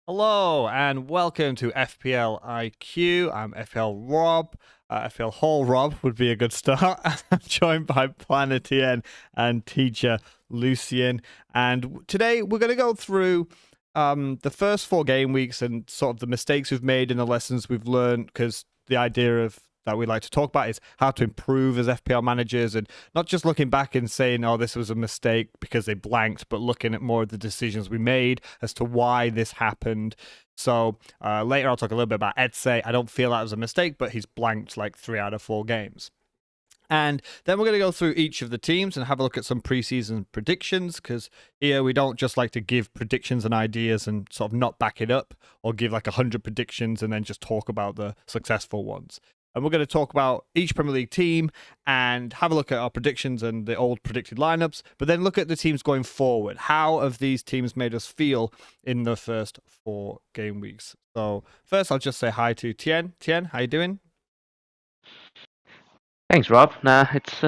Hello and welcome to FPL IQ. I'm FPL Rob. FPL Hall Rob would be a good start. I'm joined by Planner TN and teacher Lucian. And today we're going to go through the first 4 game weeks and sort of the mistakes we've made and the lessons we've learned, because the idea of that we like to talk about is how to improve as FPL managers, and not just looking back and saying, oh, this was a mistake because they blanked, but looking at more of the decisions we made as to why this happened. So later I'll talk a little bit about Edsay. I don't feel that was a mistake, but he's blanked like 3 out of 4 games. And then we're going to go through each of the teams and have a look at some preseason predictions, because here we don't just like to give predictions and ideas and sort of not back it up, or give like 100 predictions and then just talk about the successful ones. And we're going to talk about each Premier League team and have a look at our predictions and the old predicted lineups, but then look at the teams going forward. How have these teams made us feel in the first 4 game weeks? So first, I'll just say hi to Tien. Tien, how you doing? Thanks, Rob. It's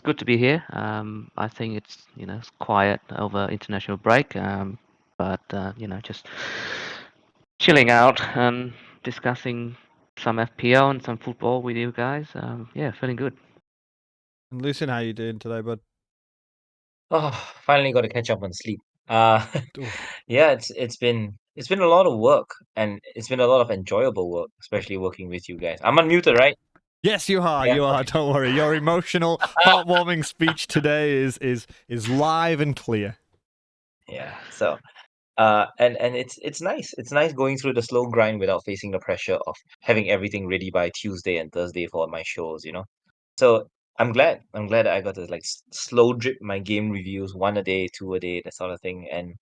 good to be here. I think it's quiet over international break, but just chilling out and discussing some FPL and some football with you guys. Yeah, feeling good. And Lucian, how you doing today, bud? Oh, finally got to catch up on sleep. Uh, Oof. yeah, it's been a lot of work, and it's been a lot of enjoyable work, especially working with you guys. I'm unmuted, right? Yes, you are. Yeah, You are. okay. Don't worry. Your emotional, heartwarming speech today is live and clear. Yeah. And it's nice. It's nice going through the slow grind without facing the pressure of having everything ready by Tuesday and Thursday for my shows. So I'm glad. I'm glad that I got to like slow drip my game reviews, one a day, two a day, that sort of thing, and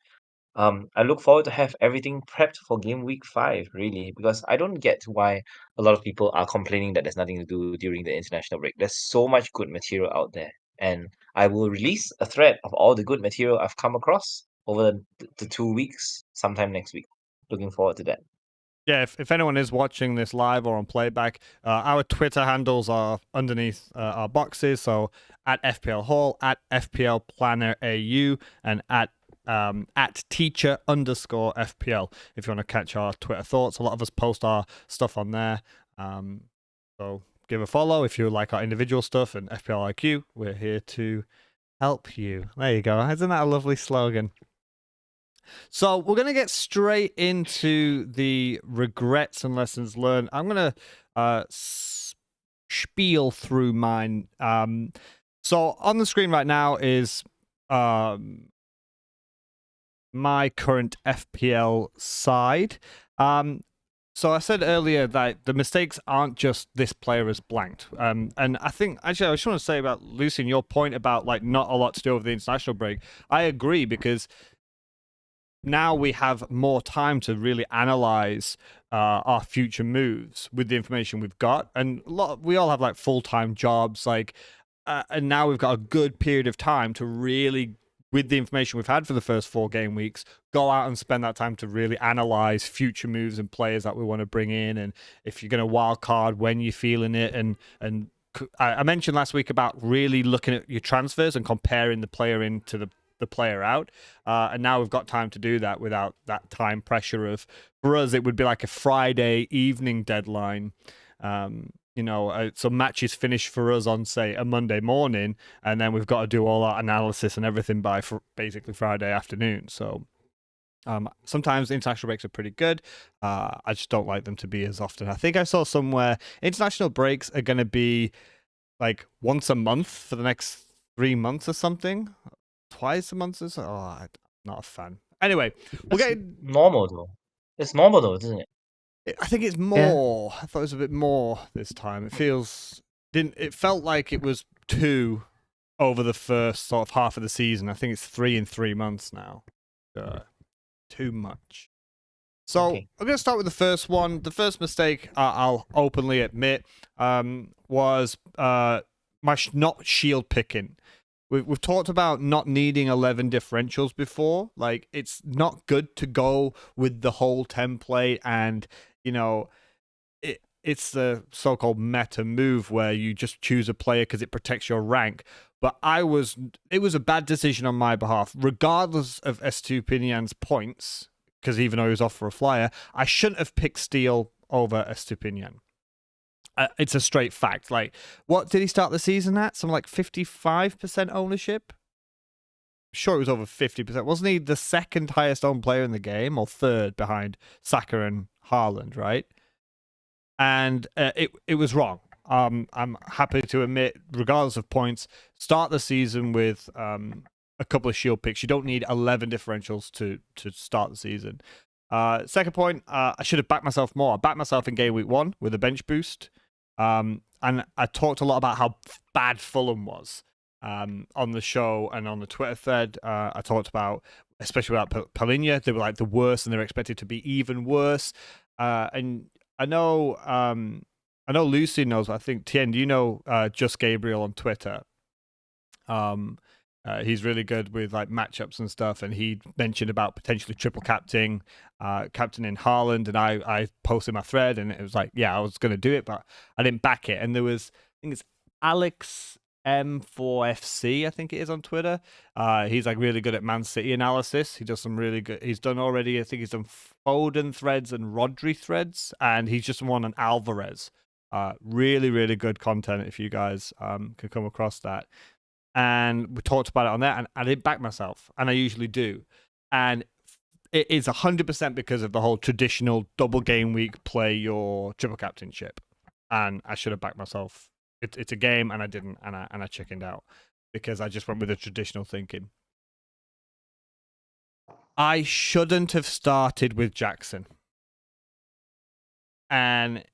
I look forward to have everything prepped for game week 5, really, because I don't get why a lot of people are complaining that there's nothing to do during the international break. There's so much good material out there, and I will release a thread of all the good material I've come across over the 2 weeks, sometime next week. Looking forward to that. Yeah, if anyone is watching this live or on playback, our Twitter handles are underneath our boxes. So at FPL Hall, at FPL Planner AU, and at teacher_FPL. If you want to catch our Twitter thoughts, a lot of us post our stuff on there. So give a follow if you like our individual stuff. And FPL IQ, we're here to help you. There you go. Isn't that a lovely slogan? So we're going to get straight into the regrets and lessons learned. I'm going to spiel through mine. So on the screen right now is my current FPL side. So I said earlier that the mistakes aren't just this player is blanked. And I think, actually, I just want to say about Lucian, your point about like not a lot to do over the international break. I agree, because now we have more time to really analyze our future moves with the information we've got, and we all have like full-time jobs, like, and now we've got a good period of time to really, with the information we've had for the first 4 game weeks, go out and spend that time to really analyze future moves and players that we want to bring in, and if you're going to wild card, when you're feeling it, and I mentioned last week about really looking at your transfers and comparing the player into the player out, and now we've got time to do that without that time pressure of, for us, it would be like a Friday evening deadline. So matches finish for us on, say, a Monday morning, and then we've got to do all our analysis and everything by basically Friday afternoon. So sometimes international breaks are pretty good. I just don't like them to be as often. I think I saw somewhere international breaks are going to be like once a month for the next 3 months or something. Twice a month or so. Oh, I'm not a fan. Anyway, we'll That's get. normal though. It's normal though, isn't it? I think it's Yeah. more. I thought it was a bit more this time. It felt like it was 2 over the first sort of half of the season. I think it's 3 in 3 months now. Too much. So Okay. I'm going to start with the first one. The first mistake, I'll openly admit, was my not shield picking. We've talked about not needing 11 differentials before. Like, it's not good to go with the whole template, and it's the so-called meta move where you just choose a player because it protects your rank. But it was a bad decision on my behalf, regardless of Estupinian's points, because even though he was off for a flyer, I shouldn't have picked Steele over Estupinian. It's a straight fact. Like, what did he start the season at? Something like 55% ownership? Sure, it was over 50%. Wasn't he the second highest owned player in the game, or third behind Saka and Haaland, right? And it was wrong. I'm happy to admit, regardless of points, start the season with a couple of shield picks. You don't need 11 differentials to start the season. Second point, I should have backed myself more. I backed myself in game week 1 with a bench boost. And I talked a lot about how bad Fulham was on the show and on the Twitter thread. I talked about, especially about Palinha, they were like the worst, and they were expected to be even worse. And I know Lucy knows, but I think Tien, do you know Just Gabriel on Twitter? He's really good with like matchups and stuff, and he mentioned about potentially triple captaining Haaland, and I posted my thread, and it was like, yeah, I was going to do it, but I didn't back it. And there was, I think it's Alex M4FC, I think it is, on Twitter. He's like really good at Man City analysis. He does some really good. He's done already, I think he's done Foden threads and Rodri threads, and he's just won an Alvarez. Really, really good content if you guys can come across that. And we talked about it on there, and I didn't back myself, and I usually do. And it is 100% because of the whole traditional double game week, play your triple captainship. And I should have backed myself. It's a game, and I didn't, and I chickened out because I just went with the traditional thinking. I shouldn't have started with Jackson. And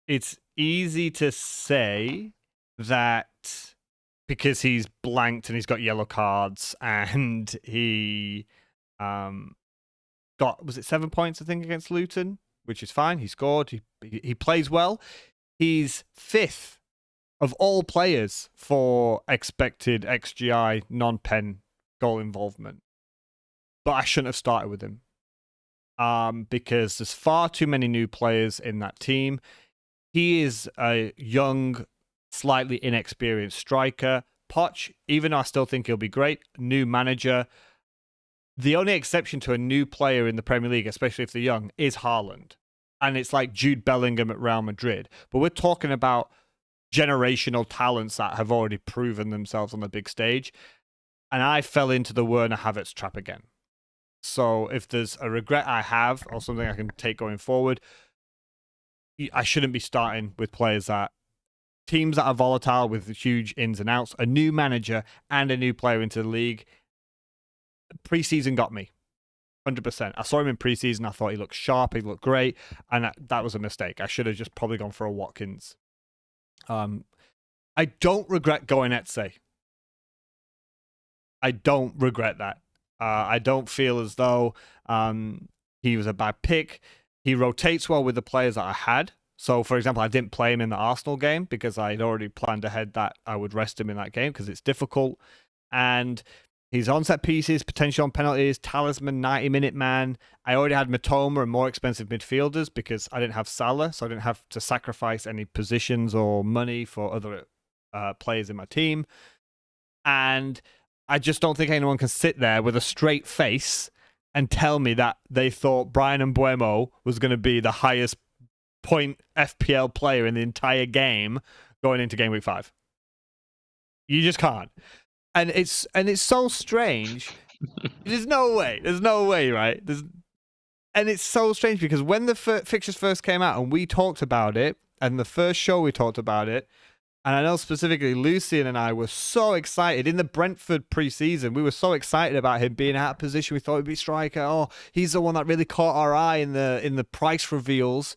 it's easy to say that because he's blanked and he's got yellow cards, and he got, was it 7 points, I think, against Luton, which is fine. He scored. He plays well. He's 5th of all players for expected XGI non-pen goal involvement. But I shouldn't have started with him because there's far too many new players in that team. He is a young, slightly inexperienced striker. Poch, even though I still think he'll be great, new manager. The only exception to a new player in the Premier League, especially if they're young, is Haaland. And it's like Jude Bellingham at Real Madrid. But we're talking about generational talents that have already proven themselves on the big stage. And I fell into the Werner Havertz trap again. So if there's a regret I have, or something I can take going forward, I shouldn't be starting with players that, teams that are volatile with huge ins and outs, a new manager and a new player into the league. Preseason got me 100%. I saw him in preseason. I thought he looked sharp. He looked great. And that was a mistake. I should have just probably gone for a Watkins. I don't regret going Etse. I don't regret that. I don't feel as though he was a bad pick. He rotates well with the players that I had. So, for example, I didn't play him in the Arsenal game because I'd already planned ahead that I would rest him in that game because it's difficult. And he's on set pieces, potential on penalties, talisman, 90-minute man. I already had Matoma and more expensive midfielders because I didn't have Salah, so I didn't have to sacrifice any positions or money for other players in my team. And I just don't think anyone can sit there with a straight face and tell me that they thought Brian Mbeumo was going to be the highest point FPL player in the entire game going into game week 5. You just can't. And it's so strange. There's no way, right? And it's so strange because when the fixtures first came out and we talked about it, and the first show we talked about it, and I know specifically Lucian and I were so excited in the Brentford preseason. We were so excited about him being out of position. We thought he'd be striker. Oh, he's the one that really caught our eye in the price reveals.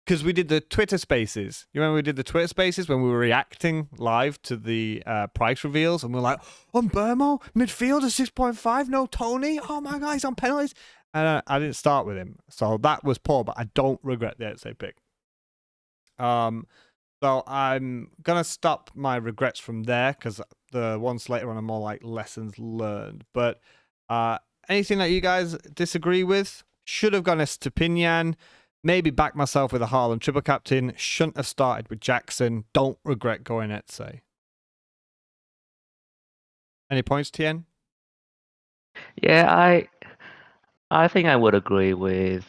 Because we did the Twitter Spaces. You remember we did the Twitter Spaces when we were reacting live to the price reveals, and we were like, "On Burmo, midfielder 6.5, no Tony. Oh my God, he's on penalties." And I didn't start with him, so that was poor. But I don't regret the Etse pick. So I'm gonna stop my regrets from there because the ones later on are more like lessons learned. But anything that you guys disagree with, should have gone Estupinian. Maybe back myself with a Haaland triple captain. Shouldn't have started with Jackson. Don't regret going Etse. Any points, Tien? Yeah, I think I would agree with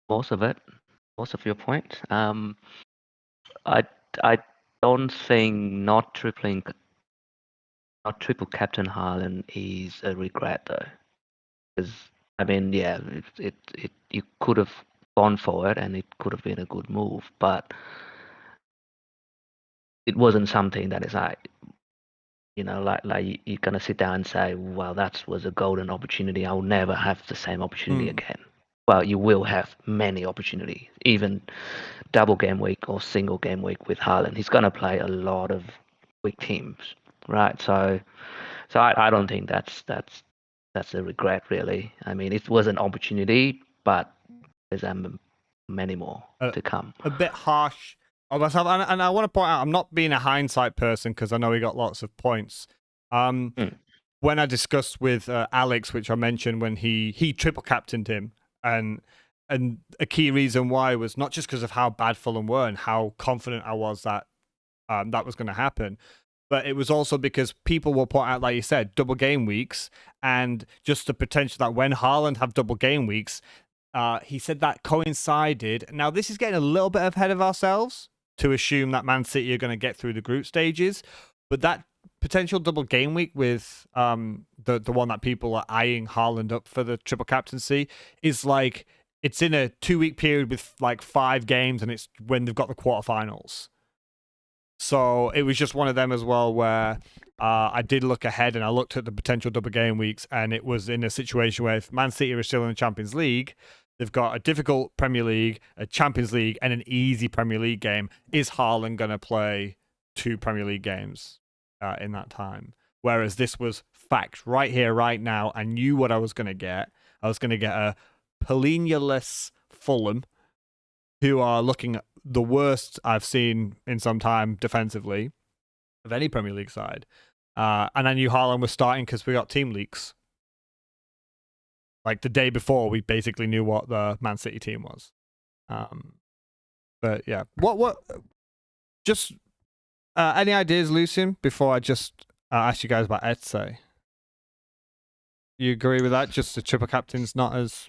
most of it, most of your point. I I don't think not triple captain Haaland is a regret though, because I mean, yeah, it you could have gone for it and it could have been a good move, but it wasn't something that is like, you're gonna sit down and say, well, that was a golden opportunity. I'll never have the same opportunity again. Well, you will have many opportunities, even double game week or single game week with Haaland. He's gonna play a lot of weak teams, right? So I don't think that's a regret really. I mean, it was an opportunity, but there's many more to come. A bit harsh on myself, and I want to point out I'm not being a hindsight person because I know he got lots of points. When I discussed with Alex, which I mentioned when he triple captained him, and a key reason why was not just because of how bad Fulham were and how confident I was that that was going to happen, but it was also because people will point out, like you said, double game weeks and just the potential that when Haaland have double game weeks, he said that coincided. Now, this is getting a little bit ahead of ourselves to assume that Man City are going to get through the group stages, but that potential double game week with the one that people are eyeing Haaland up for the triple captaincy is like it's in a 2-week period with like 5 games, and it's when they've got the quarterfinals. So it was just one of them as well where I did look ahead and I looked at the potential double game weeks, and it was in a situation where if Man City are still in the Champions League, they've got a difficult Premier League, a Champions League, and an easy Premier League game. Is Haaland going to play 2 Premier League games in that time? Whereas this was fact right here, right now. I knew what I was going to get. I was going to get a Polina-less Fulham, who are looking at the worst I've seen in some time defensively of any Premier League side. And I knew Haaland was starting because we got team leaks. Like the day before, we basically knew what the Man City team was. But yeah, what? Just any ideas, Lucian? Before I just ask you guys about Eze. You agree with that? Just the triple captain's not as.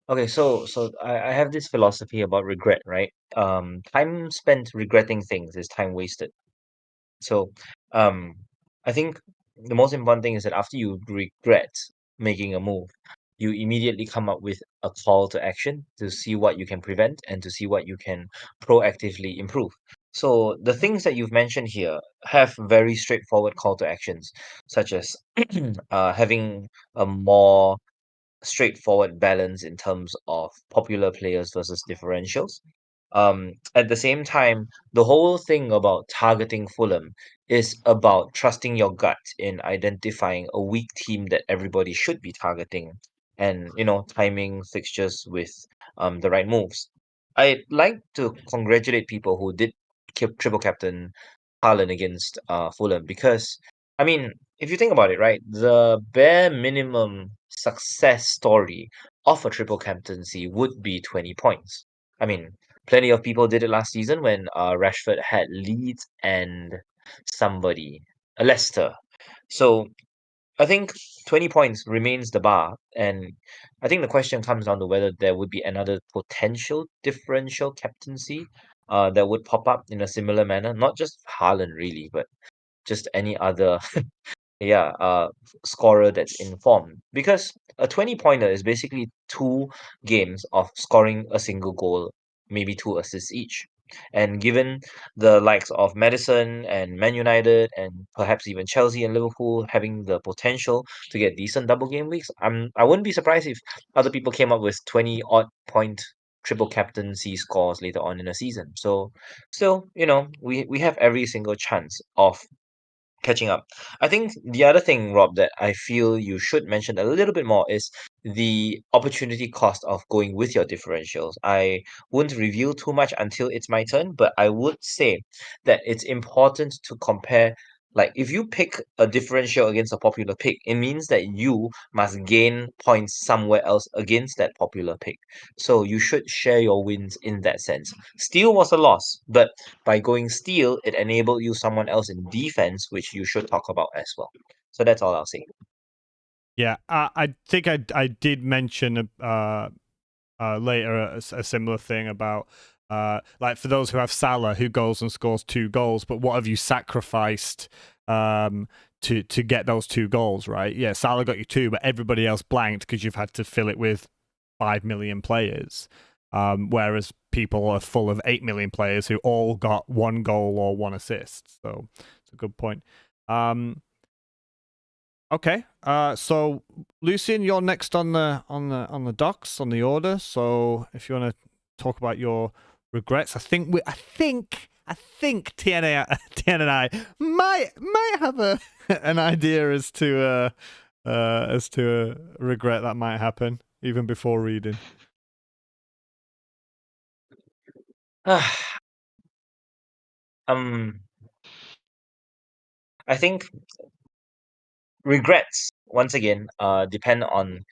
Okay, so I have this philosophy about regret, right? Time spent regretting things is time wasted. So, um, I think the most important thing is that after you regret making a move, you immediately come up with a call to action to see what you can prevent and to see what you can proactively improve. So the things that you've mentioned here have very straightforward call to actions, such as having a more straightforward balance in terms of popular players versus differentials. At the same time, the whole thing about targeting Fulham is about trusting your gut in identifying a weak team that everybody should be targeting and, timing fixtures with the right moves. I'd like to congratulate people who did triple captain Haaland against Fulham because, I mean, if you think about it, right, the bare minimum success story of a triple captaincy would be 20 points. I mean, plenty of people did it last season when Rashford had Leeds and somebody, Leicester. So I think 20 points remains the bar. And I think the question comes down to whether there would be another potential differential captaincy that would pop up in a similar manner. Not just Haaland, really, but just any other scorer that's in form. Because a 20-pointer is basically 2 games of scoring a single goal, maybe 2 assists each. And given the likes of Madison and Man United and perhaps even Chelsea and Liverpool having the potential to get decent double game weeks, I wouldn't be surprised if other people came up with 20 odd point triple captaincy scores later on in the season. So still, we have every single chance of catching up. I think the other thing, Rob, that I feel you should mention a little bit more is the opportunity cost of going with your differentials. I wouldn't reveal too much until it's my turn, but I would say that it's important to compare Like if you pick a differential against a popular pick, it means that you must gain points somewhere else against that popular pick. So you should share your wins in that sense. Steal was a loss, but by going steal, it enabled you someone else in defense, which you should talk about as well. So that's all I'll say. Yeah, I think I did mention later a similar thing about like for those who have Salah who goes and scores 2 goals, but what have you sacrificed to get those 2 goals, right? Yeah, Salah got you 2, but everybody else blanked because you've had to fill it with 5 million players. Whereas people are full of 8 million players who all got 1 goal or 1 assist. So it's a good point. Okay. So Lucian, you're next on the docs on the order. So if you want to talk about your regrets, I think TNA Tien and I might have an idea as to a regret that might happen even before reading. I think regrets once again depend on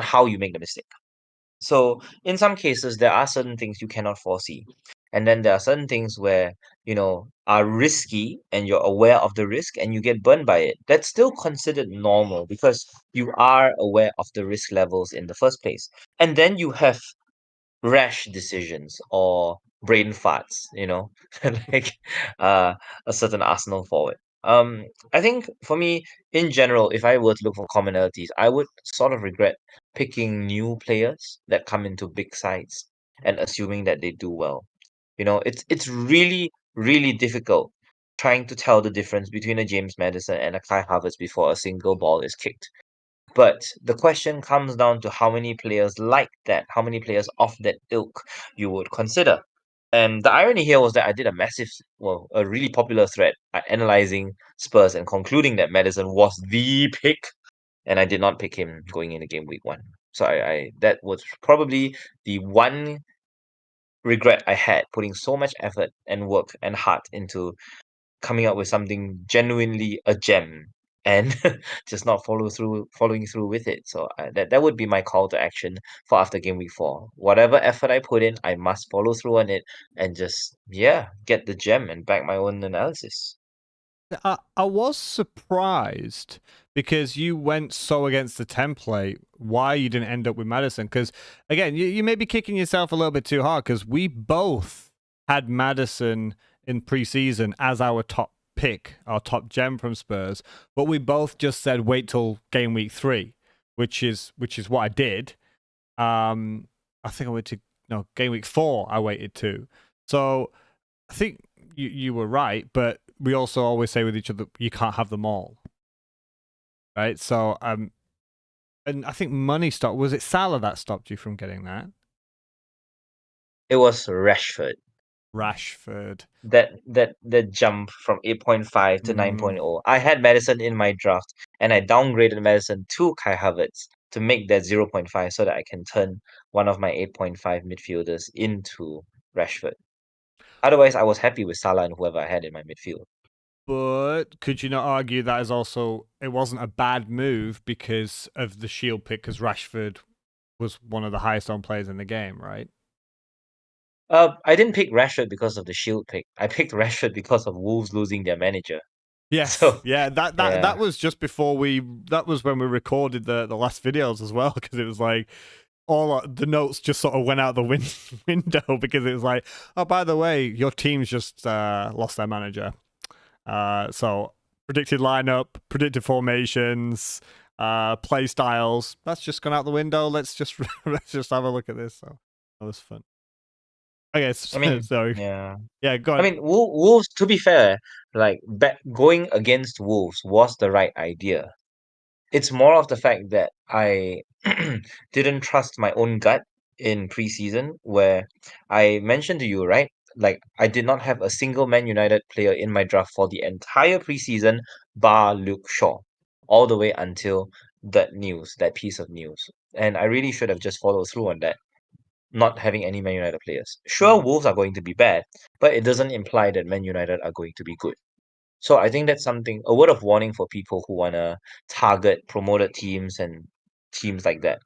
how you make the mistake. So in some cases there are certain things you cannot foresee, and then there are certain things where are risky and you're aware of the risk and you get burned by it. That's still considered normal because you are aware of the risk levels in the first place, and then you have rash decisions or brain farts, like uh, a certain Arsenal forward. I think for me, in general, if I were to look for commonalities, I would sort of regret picking new players that come into big sides and assuming that they do well. It's really, really difficult trying to tell the difference between a James Maddison and a Kai Havertz before a single ball is kicked. But the question comes down to how many players like that, how many players of that ilk you would consider. And the irony here was that I did a really popular thread analyzing Spurs and concluding that Madison was the pick, and I did not pick him going into game week 1. So I that was probably the one regret I had, putting so much effort and work and heart into coming up with something genuinely a gem and just not following through with it. So that would be my call to action for after game week 4. Whatever effort I put in, I must follow through on it and just get the gem and back my own analysis. I was surprised because you went so against the template. Why you didn't end up with Madison? Because again, you may be kicking yourself a little bit too hard because we both had Madison in preseason as our top pick, our top gem from Spurs, but we both just said wait till game week 3, which is what I did. I think I waited game week 4. I waited too. So I think you were right, but we also always say with each other, you can't have them all. Right? So, and I think money stopped. Was it Salah that stopped you from getting that? It was Rashford. Rashford. That jump from 8.5 to 9.0. I had Madison in my draft and I downgraded Madison to Kai Havertz to make that 0.5 so that I can turn one of my 8.5 midfielders into Rashford. Otherwise, I was happy with Salah and whoever I had in my midfield. But could you not argue that is also it wasn't a bad move because of the shield pick? Because Rashford was one of the highest owned players in the game, right? I didn't pick Rashford because of the shield pick. I picked Rashford because of Wolves losing their manager. Yes, So yeah, that was just before that was when we recorded the last videos as well, because it was like all the notes just sort of went out the window because it was like, oh, by the way, your team's just lost their manager. So predicted lineup, predicted formations, play styles, that's just gone out the window. Let's just have a look at this. So that was fun. Okay, I mean, sorry. Yeah, go on. I mean, Wolves. To be fair, like going against Wolves was the right idea. It's more of the fact that I didn't trust my own gut in preseason, where I mentioned to you, right? Like I did not have a single Man United player in my draft for the entire preseason, bar Luke Shaw, all the way until that piece of news. And I really should have just followed through on that, not having any Man United players. Sure, Wolves are going to be bad, but it doesn't imply that Man United are going to be good. So I think that's something, a word of warning for people who want to target promoted teams and teams like that.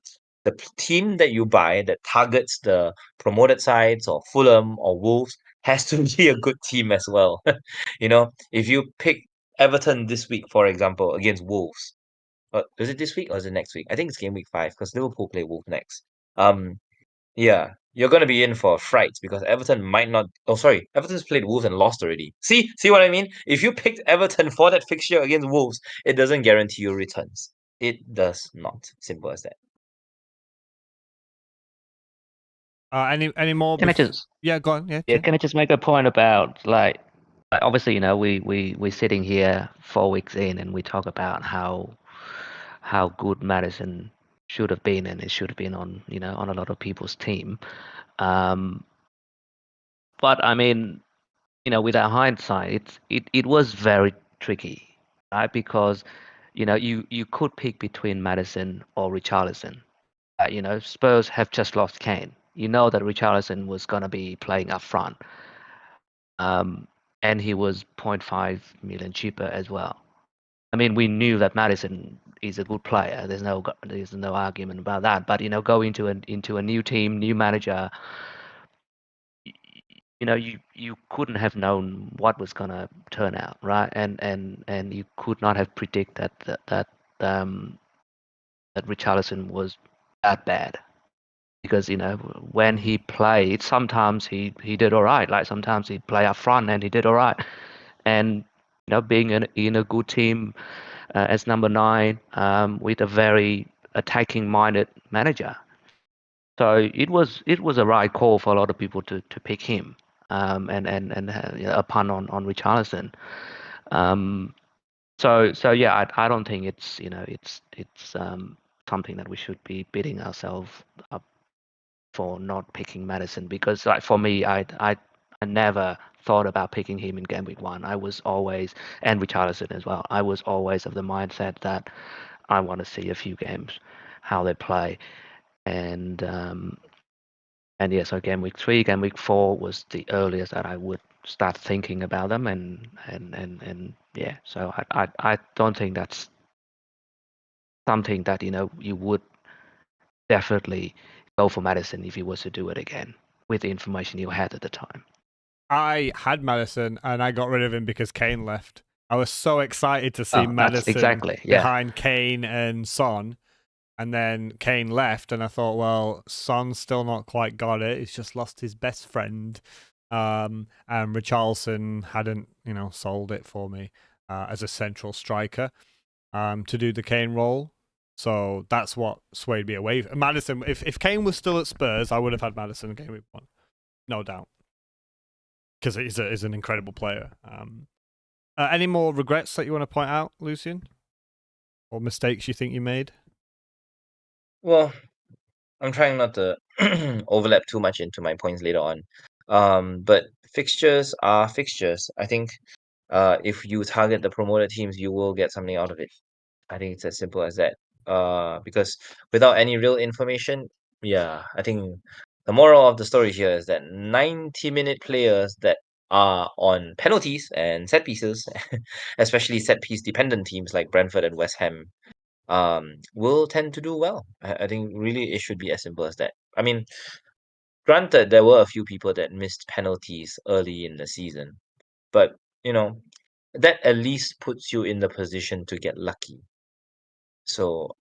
The team that you buy that targets the promoted sides or Fulham or Wolves has to be a good team as well. If you pick Everton this week, for example, against Wolves, is it this week or is it next week? I think it's game week 5 because Liverpool play Wolves next. Um, yeah, you're gonna be in for a fright because Everton might not. Oh, sorry, Everton's played Wolves and lost already. See what I mean? If you picked Everton for that fixture against Wolves, it doesn't guarantee you returns. It does not. Simple as that. Any more? Can I just Yeah, go on. Yeah, Yeah, Chen. can I just make a point about like obviously, we're sitting here 4 weeks in and we talk about how good Madison should have been and it should have been on on a lot of people's team. Um, but I mean, with our hindsight, it was very tricky, right? Because you could pick between Madison or Richarlison. Spurs have just lost Kane. You know that Richarlison was going to be playing up front. Um, and he was 0.5 million cheaper as well. I mean, we knew that Madison is a good player. There's no argument about that. But going into a new team, new manager, you couldn't have known what was gonna turn out, right? And you could not have predicted um, that Richarlison was that bad because when he played, sometimes he did all right. Like sometimes he'd play up front and he did all right. And being in a good team as number 9 with a very attacking minded manager. So it was a right call for a lot of people to pick him and a pun on Richarlison. Um, so yeah, I don't think it's something that we should be beating ourselves up for not picking Madison because like for me I never thought about picking him in game week 1. I was always, and Richarlison as well, I was always of the mindset that I want to see a few games how they play. And yeah, so game week 3, game week 4 was the earliest that I would start thinking about them, and yeah, so I don't think that's something that you would definitely go for Madison if you was to do it again with the information you had at the time. I had Madison and I got rid of him because Kane left. I was so excited to see Oh, that's Madison exactly, yeah. behind Kane and Son. And then Kane left, and I thought, well, Son's still not quite got it. He's just lost his best friend. And Richarlison hadn't, sold it for me as a central striker to do the Kane role. So that's what swayed me away. Madison, if Kane was still at Spurs, I would have had Madison in game week 1, no doubt, because he's an incredible player. Any more regrets that you want to point out, Lucian, or mistakes you think you made? Well, I'm trying not to overlap too much into my points later on. But fixtures are fixtures. I think if you target the promoted teams, you will get something out of it. I think it's as simple as that. Because without any real information, yeah, I think the moral of the story here is that 90-minute players that are on penalties and set pieces, especially set piece dependent teams like Brentford and West Ham, will tend to do well. I think really it should be as simple as that. I mean, granted, there were a few people that missed penalties early in the season, but that at least puts you in the position to get lucky. So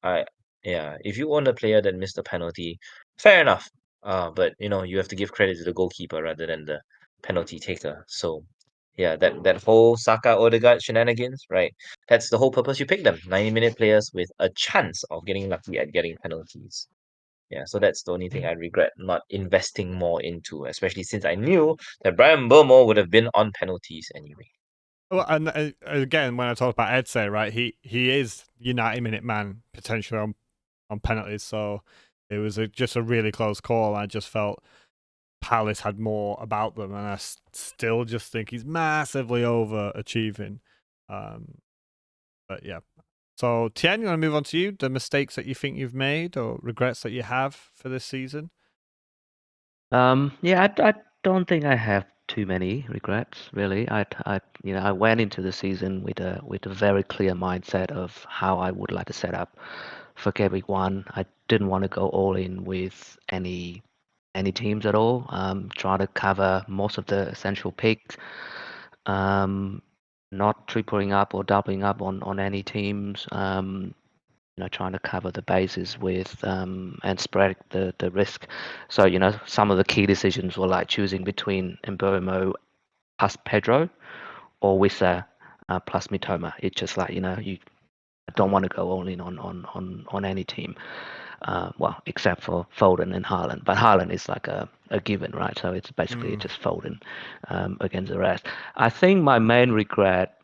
yeah, if you own a player that missed a penalty, fair enough. But you have to give credit to the goalkeeper rather than the penalty taker. So yeah, that whole Saka Odegaard shenanigans, right? That's the whole purpose you pick them. 90-minute players with a chance of getting lucky at getting penalties. Yeah, so that's the only thing I regret not investing more into, especially since I knew that Brian Burmo would have been on penalties anyway. Well, and again, when I talk about Eze, right, he is your 90-minute man potentially on penalties. So it was just a really close call. I just felt Palace had more about them, and I still just think he's massively overachieving. But yeah. So Tien, you want to move on to you? The mistakes that you think you've made or regrets that you have for this season? Yeah, I don't think I have too many regrets, really. I went into the season with a very clear mindset of how I would like to set up for Gameweek 1. I didn't want to go all in with any teams at all. Try to cover most of the essential picks. Not tripling up or doubling up on any teams. Trying to cover the bases with and spread the risk. So, some of the key decisions were like choosing between Mbomo plus Pedro or Wissa plus Mitoma. It's just like, you don't want to go all in on any team. Well, except for Foden and Haaland. But Haaland is like a given, right? So it's basically just Foden against the rest. I think my main regret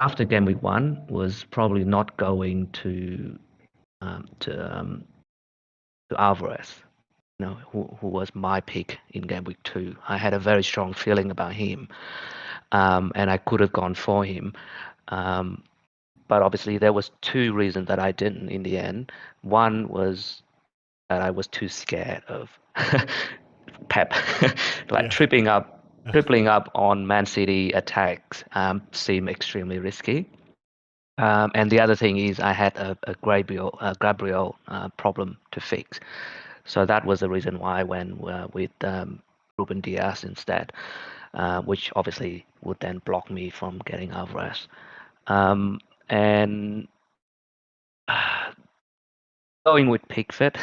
after Game Week 1 was probably not going to Alvarez, who was my pick in Game Week 2. I had a very strong feeling about him, and I could have gone for him. But obviously, there was two reasons that I didn't in the end. One was that I was too scared of Pep, like tripling up on Man City attacks seemed extremely risky. And the other thing is I had a Gabriel problem to fix. So that was the reason why I went with Ruben Diaz instead, which obviously would then block me from getting Alvarez. And going with Pickford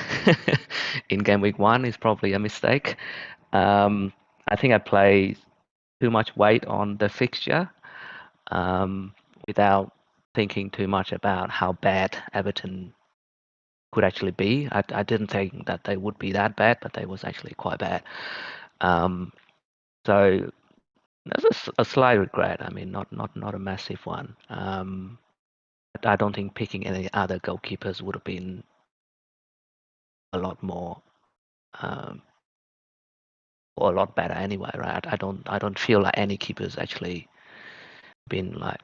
in Game Week 1 is probably a mistake. I think I placed too much weight on the fixture without thinking too much about how bad Everton could actually be. I didn't think that they would be that bad, but they was actually quite bad. So there's a slight regret. I mean, not a massive one. I don't think picking any other goalkeepers would have been a lot more or a lot better anyway, right? I don't feel like any keepers actually been like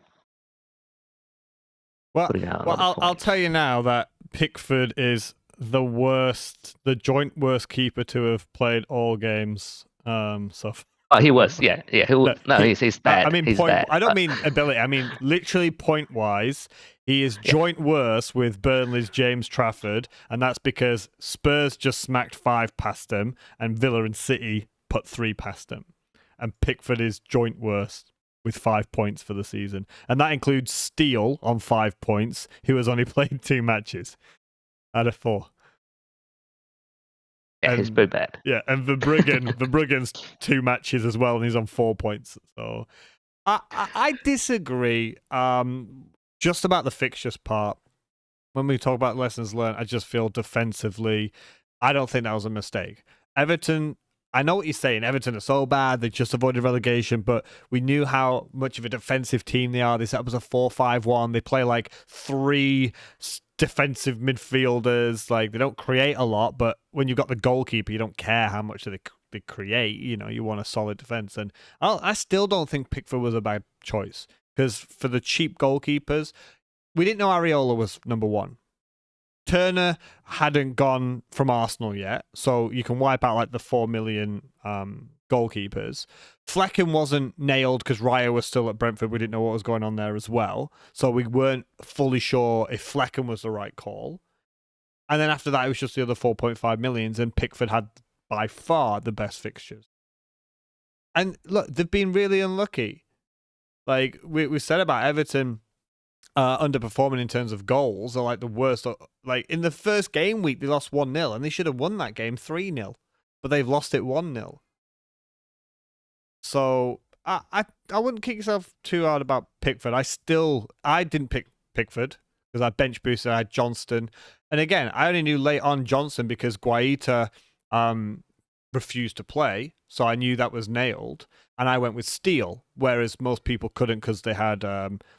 putting out a lot of I'll points. tell you now that Pickford is the joint worst keeper to have played all games. So Oh, he was, yeah. He's bad. I mean, he's bad. I don't mean ability. I mean literally point wise. He is joint worst with Burnley's James Trafford, and that's because Spurs just smacked 5 past him, and Villa and City put 3 past him, and Pickford is joint worst with 5 points for the season, and that includes Steele on 5 points, who has only played 2 matches out of 4. Yeah, he's pretty bad. Yeah, and Verbruggen's 2 matches as well, and he's on 4 points. So I disagree. Just about the fixtures part. When we talk about lessons learned, I just feel defensively, I don't think that was a mistake. Everton, I know what you're saying. Everton are so bad, they just avoided relegation, but we knew how much of a defensive team they are. They set up as a 4-5-1. They play like 3 defensive midfielders. Like, they don't create a lot, but when you've got the goalkeeper, you don't care how much they create. You want a solid defense. And I still don't think Pickford was a bad choice, because for the cheap goalkeepers, we didn't know Areola was number 1. Turner hadn't gone from Arsenal yet, so you can wipe out like the 4 million goalkeepers. Flecken wasn't nailed because Raya was still at Brentford. We didn't know what was going on there as well, so we weren't fully sure if Flecken was the right call. And then after that, it was just the other 4.5 millions, and Pickford had by far the best fixtures. And look, they've been really unlucky. Like we said about Everton underperforming in terms of goals, are like the worst. Like in the first game week, they lost 1-0, and they should have won that game 3-0, but they've lost it 1-0. So I wouldn't kick yourself too hard about Pickford. I didn't pick Pickford because I bench boosted. I had Johnston, and again, I only knew late on Johnson because Guaita refused to play, so I knew that was nailed, and I went with Steele, whereas most people couldn't because they had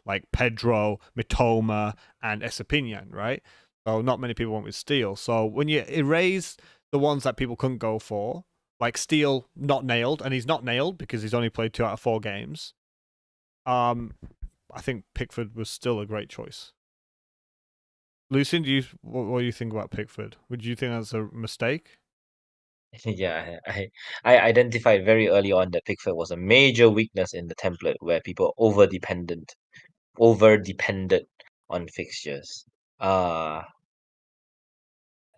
like Pedro, Mitoma, and Estepinian, right? So not many people went with Steele. So when you erase the ones that people couldn't go for, like Steele not nailed, and he's not nailed because he's only played 2 out of 4 games, I think Pickford was still a great choice. Lucian, what do you think about Pickford? Would you think that's a mistake? Yeah, I identified very early on that Pickford was a major weakness in the template where people over depended on fixtures. Uh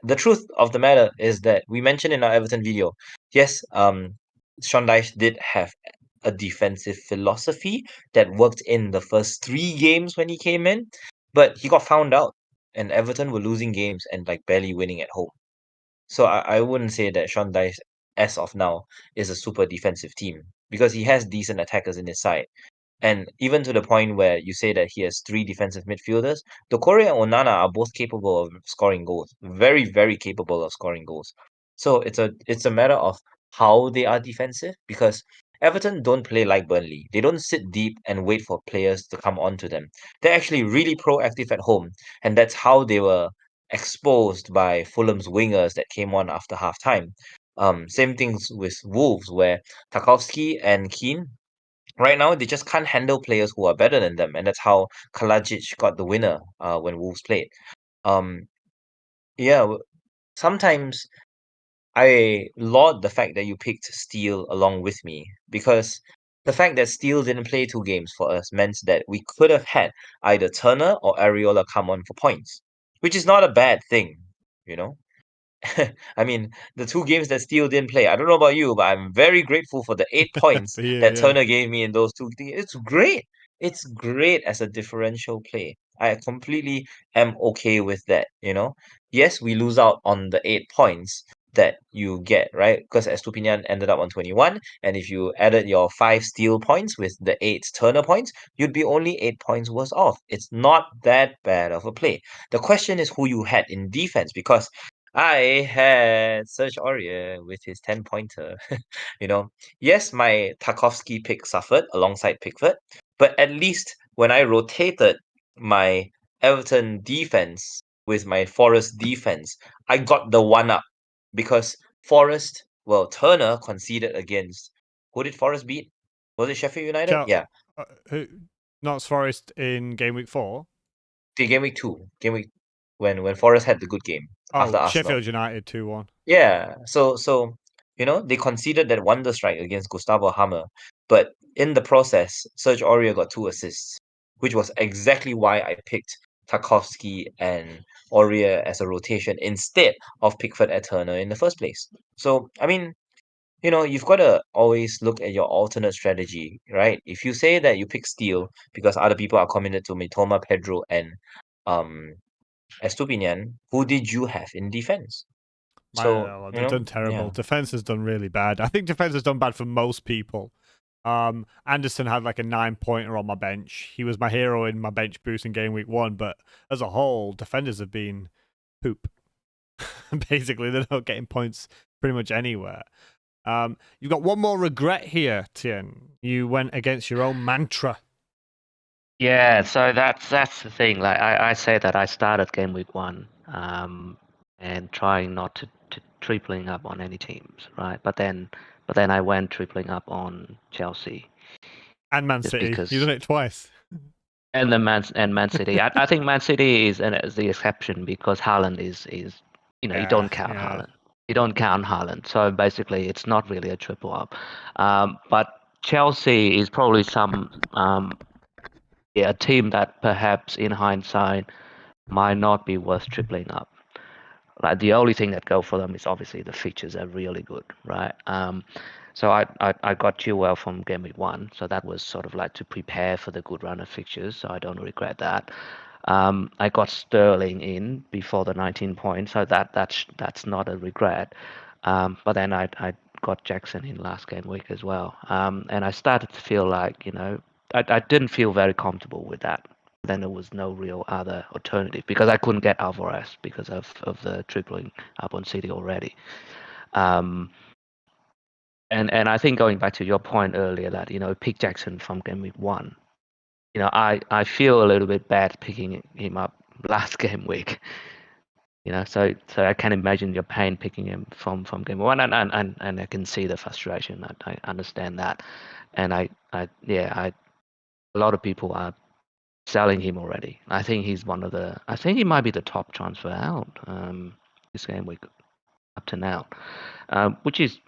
the truth of the matter is that we mentioned in our Everton video, yes, Sean Dyche did have a defensive philosophy that worked in the first 3 games when he came in, but he got found out, and Everton were losing games and like barely winning at home. So I wouldn't say that Sean Dyche, as of now, is a super defensive team because he has decent attackers in his side. And even to the point where you say that he has 3 defensive midfielders, Dokore and Onana are both capable of scoring goals. Very, very capable of scoring goals. So it's a matter of how they are defensive because Everton don't play like Burnley. They don't sit deep and wait for players to come onto them. They're actually really proactive at home, and that's how they were exposed by Fulham's wingers that came on after half time. Same things with Wolves, where Tarkowski and Keane right now they just can't handle players who are better than them, and that's how Kalajic got the winner when Wolves played. Um, yeah, sometimes I laud the fact that you picked Steele along with me because the fact that Steele didn't play 2 games for us meant that we could have had either Turner or Areola come on for points, which is not a bad thing, you know. I mean, the 2 games that Steele didn't play, I don't know about you, but I'm very grateful for the 8 points Yeah, that yeah. Turner gave me in those 2 things. It's great. It's great as a differential play. I completely am okay with that, you know. Yes, we lose out on the 8 points that you get, right? Because Estupinian ended up on 21, and if you added your 5 Steele points with the 8 Turner points, you'd be only 8 points worse off. It's not that bad of a play. The question is who you had in defense because I had Serge Aurier with his 10-pointer. You know, yes, my Tarkovsky pick suffered alongside Pickford, but at least when I rotated my Everton defense with my Forest defense, I got the one up because Forest, well, Turner conceded against who did Forest beat? Was it Sheffield United? Chel- Yeah, who, Notts Forest in game week 4. the game week 2, game week when Forest had the good game after Oh, Arsenal. Sheffield United 2-1. Yeah, so they conceded that wonder strike against Gustavo Hammer, but in the process, Serge Aurier got 2 assists, which was exactly why I picked Tarkowski and Aurier as a rotation instead of Pickford at Turner in the first place. So, I mean, you've got to always look at your alternate strategy, right? If you say that you pick Steele because other people are committed to Mitoma, Pedro, and um Estupinian, who did you have in defense? So, They've done terrible. yeah. Defense has done really bad. I think defense has done bad for most people. Anderson had like a 9-pointer on my bench. He was my hero in my bench boost in game week 1, but as a whole, defenders have been poop. Basically, they're not getting points pretty much anywhere. You've got one more regret here, Tien. You went against your own mantra. Yeah, so that's the thing. Like I say that I started game week 1, and trying not to tripling up on any teams, right? But then I went tripling up on Chelsea And Man just City. You've because, done it twice. and Man City. I think Man City is the exception because Haaland is you don't count Yeah. Haaland. You don't count Haaland. So basically, it's not really a triple up. But Chelsea is probably a team that perhaps in hindsight might not be worth tripling up. Like the only thing that go for them is obviously the features are really good, right? So I got Chilwell from game week 1, so that was sort of like to prepare for the good run of fixtures, so I don't regret that. I got Sterling in before the 19 points, so that's not a regret. But then I got Jackson in last game week as well, and I started to feel like I didn't feel very comfortable with that. Then there was no real other alternative because I couldn't get Alvarez because of the tripling up on City already. Um, and I think going back to your point earlier that pick Jackson from game week 1. I feel a little bit bad picking him up last game week. So I can imagine your pain picking him from game 1, and I can see the frustration. I understand that, and a lot of people are selling him already. I think he might be the top transfer out this game week. up to now, which is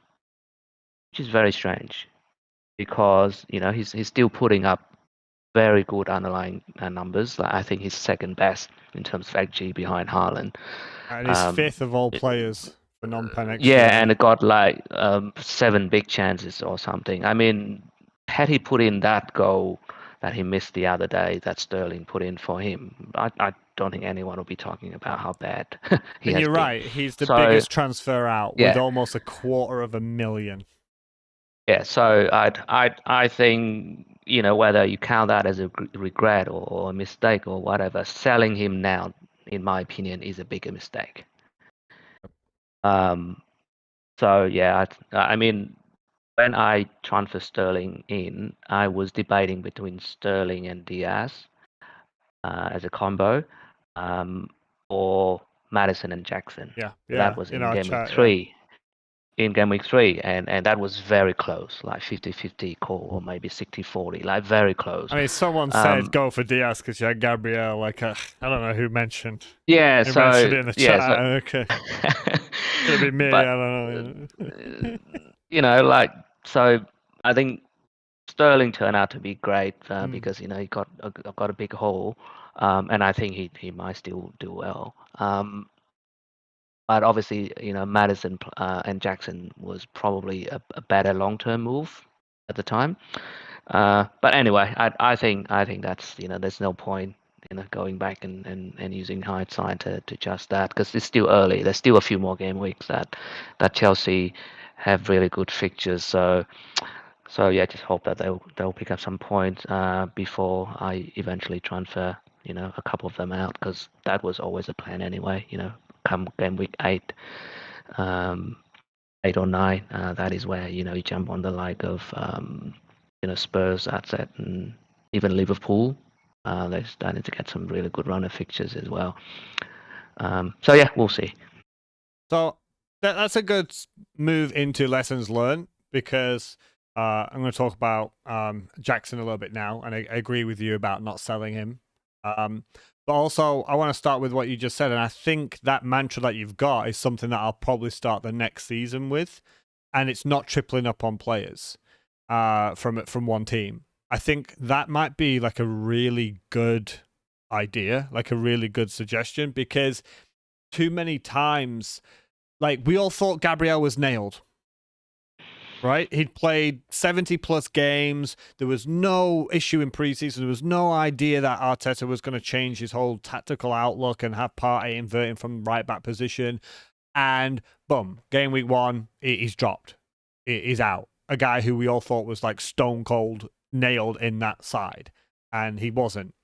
very strange because he's still putting up very good underlying numbers. Like I think he's second best in terms of XG behind Haaland. And he's Um, fifth of all players for non-pen XG. yeah, and it got like 7 big chances or something. I mean, had he put in that goal that he missed the other day, that Sterling put in for him, I don't think anyone will be talking about how bad he And has you're been. right, he's the So biggest transfer out with yeah, almost $250,000. yeah. So I think whether you count that as a regret or a mistake or whatever, selling him now, in my opinion, is a bigger mistake. So yeah, I mean, when I transferred Sterling in, I was debating between Sterling and Diaz as a combo, or Madison and Jackson. Yeah, That was in in our game week chat, yeah. three. In game week 3, and that was very close, like 50-50 call or maybe 60-40, like very close. I mean, someone said go for Diaz because you had Gabriel. Like, I don't know who mentioned. Yeah, Who mentioned so it in the yeah, chat? so Okay, could have been me. but I don't know. like, so I think Sterling turned out to be great Mm. because he got a big haul, and I think he might still do well. But obviously, Madison and Jackson was probably a better long-term move at the time. But anyway, I think that's there's no point going back and using hindsight to just that, because it's still early. There's still a few more game weeks that Chelsea have really good fixtures. So yeah, just hope that they'll pick up some points before I eventually transfer a couple of them out, because that was always a plan anyway. Come game week 8, 8 or 9, that is where you jump on the like of Spurs, that's it, and even Liverpool. They're starting to get some really good runner fixtures as well. So yeah, we'll see. So that's a good move into lessons learned, because I'm going to talk about Jackson a little bit now, and I agree with you about not selling him. But also, I want to start with what you just said, and I think that mantra that you've got is something that I'll probably start the next season with, and it's not tripling up on players from one team. I think that might be like a really good idea, like a really good suggestion, because too many times, like, we all thought Gabriel was nailed, right? He'd played 70 plus games. There was no issue in preseason. There was no idea that Arteta was going to change his whole tactical outlook and have Partey inverting from right back position. And boom, game week 1, he's dropped. He's out. A guy who we all thought was like stone cold nailed in that side, and he wasn't.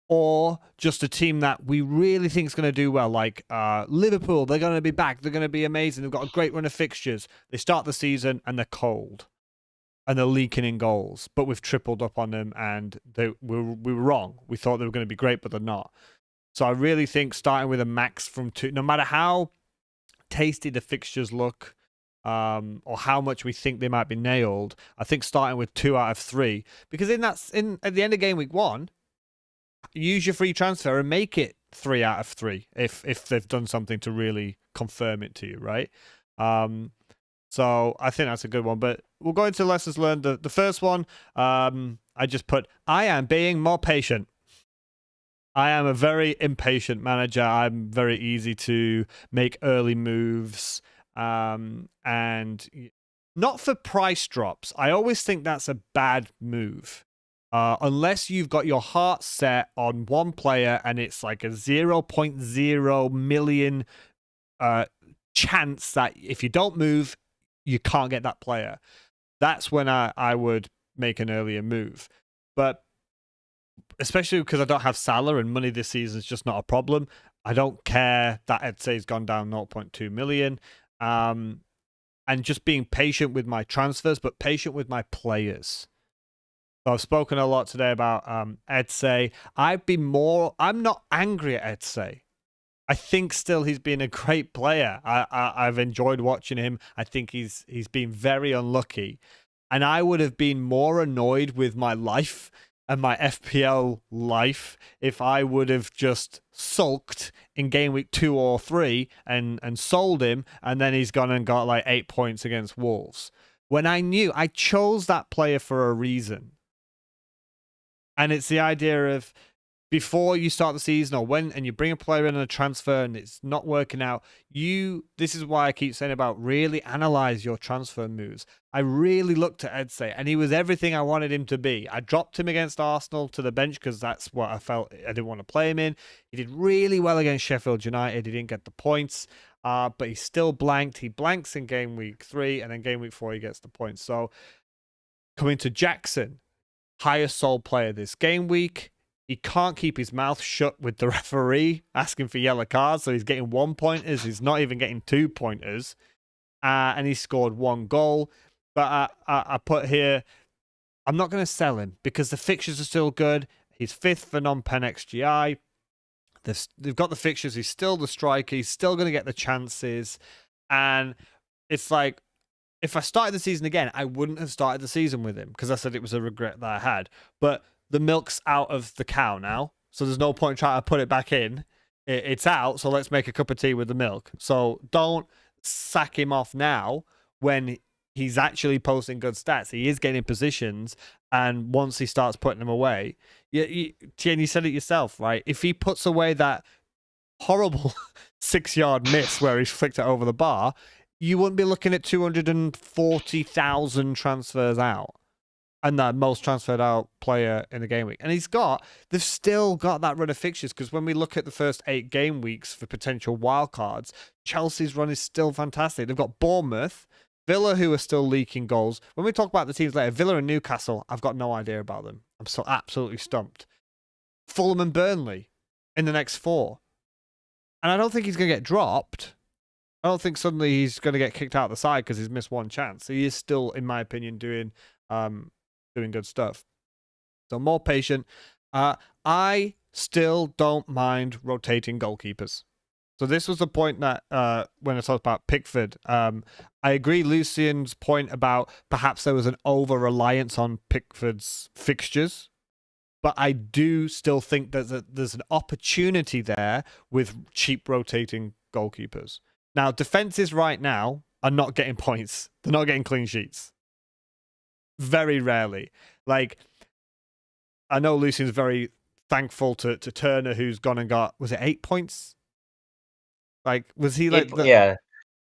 Or just a team that we really think is going to do well, like Liverpool. They're going to be back. They're going to be amazing. They've got a great run of fixtures. They start the season and they're cold, and they're leaking in goals. But we've tripled up on them, and we were wrong. We thought they were going to be great, but they're not. So I really think starting with a max from 2, no matter how tasty the fixtures look, or how much we think they might be nailed, I think starting with 2 out of 3, because at the end of game week 1, use your free transfer and make it 3 out of 3 if they've done something to really confirm it to you, right? So I think that's a good one. But we'll go into lessons learned. The first one, I just put, I am being more patient. I am a very impatient manager. I'm very easy to make early moves, and not for price drops. I always think that's a bad move. Unless you've got your heart set on one player and it's like a 0.0 million chance that if you don't move, you can't get that player. That's when I would make an earlier move. But especially because I don't have Salah and money this season is just not a problem. I don't care that Edsay's gone down 0.2 million. And just being patient with my transfers, but patient with my players. So I've spoken a lot today about Edsay. I'm not angry at Edsay. I think still he's been a great player. I've enjoyed watching him. I think he's been very unlucky. And I would have been more annoyed with my life and my FPL life if I would have just sulked in game week 2 or 3 and sold him, and then he's gone and got like 8 points against Wolves. When I knew I chose that player for a reason. And it's the idea of before you start the season or when, and you bring a player in on a transfer and it's not working out, this is why I keep saying about really analyze your transfer moves. I really looked at Edsay and he was everything I wanted him to be. I dropped him against Arsenal to the bench because that's what I felt I didn't want to play him in. He did really well against Sheffield United. He didn't get the points, but he's still blanked. He blanks in game week 3 and then game week 4 he gets the points. So coming to Jackson, highest sold player this game week. He can't keep his mouth shut with the referee asking for yellow cards, so he's getting 1 pointers. He's not even getting 2 pointers, and he scored 1 goal. But I put here, I'm not going to sell him because the fixtures are still good. He's 5th for non-pen XGI. They've got the fixtures. He's still the striker. He's still going to get the chances, and it's like, if I started the season again, I wouldn't have started the season with him because I said it was a regret that I had. But the milk's out of the cow now, so there's no point trying to put it back in. It's out, so let's make a cup of tea with the milk. So don't sack him off now when he's actually posting good stats. He is getting positions, and once he starts putting them away, Tien, you said it yourself, right? If he puts away that horrible 6-yard miss where he's flicked it over the bar, you wouldn't be looking at 240,000 transfers out. And the most transferred out player in the game week. And they've still got that run of fixtures because when we look at the first 8 game weeks for potential wildcards, Chelsea's run is still fantastic. They've got Bournemouth, Villa, who are still leaking goals. When we talk about the teams later, Villa and Newcastle, I've got no idea about them. I'm so absolutely stumped. Fulham and Burnley in the next 4. And I don't think he's going to get dropped. I don't think suddenly he's going to get kicked out of the side because he's missed 1 chance. He is still, in my opinion, doing good stuff. So more patient. I still don't mind rotating goalkeepers. So this was the point that when I talked about Pickford, I agree Lucian's point about perhaps there was an over-reliance on Pickford's fixtures, but I do still think that there's an opportunity there with cheap rotating goalkeepers. Now, defenses right now are not getting points. They're not getting clean sheets. Very rarely. Like, I know Lucian's very thankful to Turner, who's gone and got, was it 8 points? Like, was he like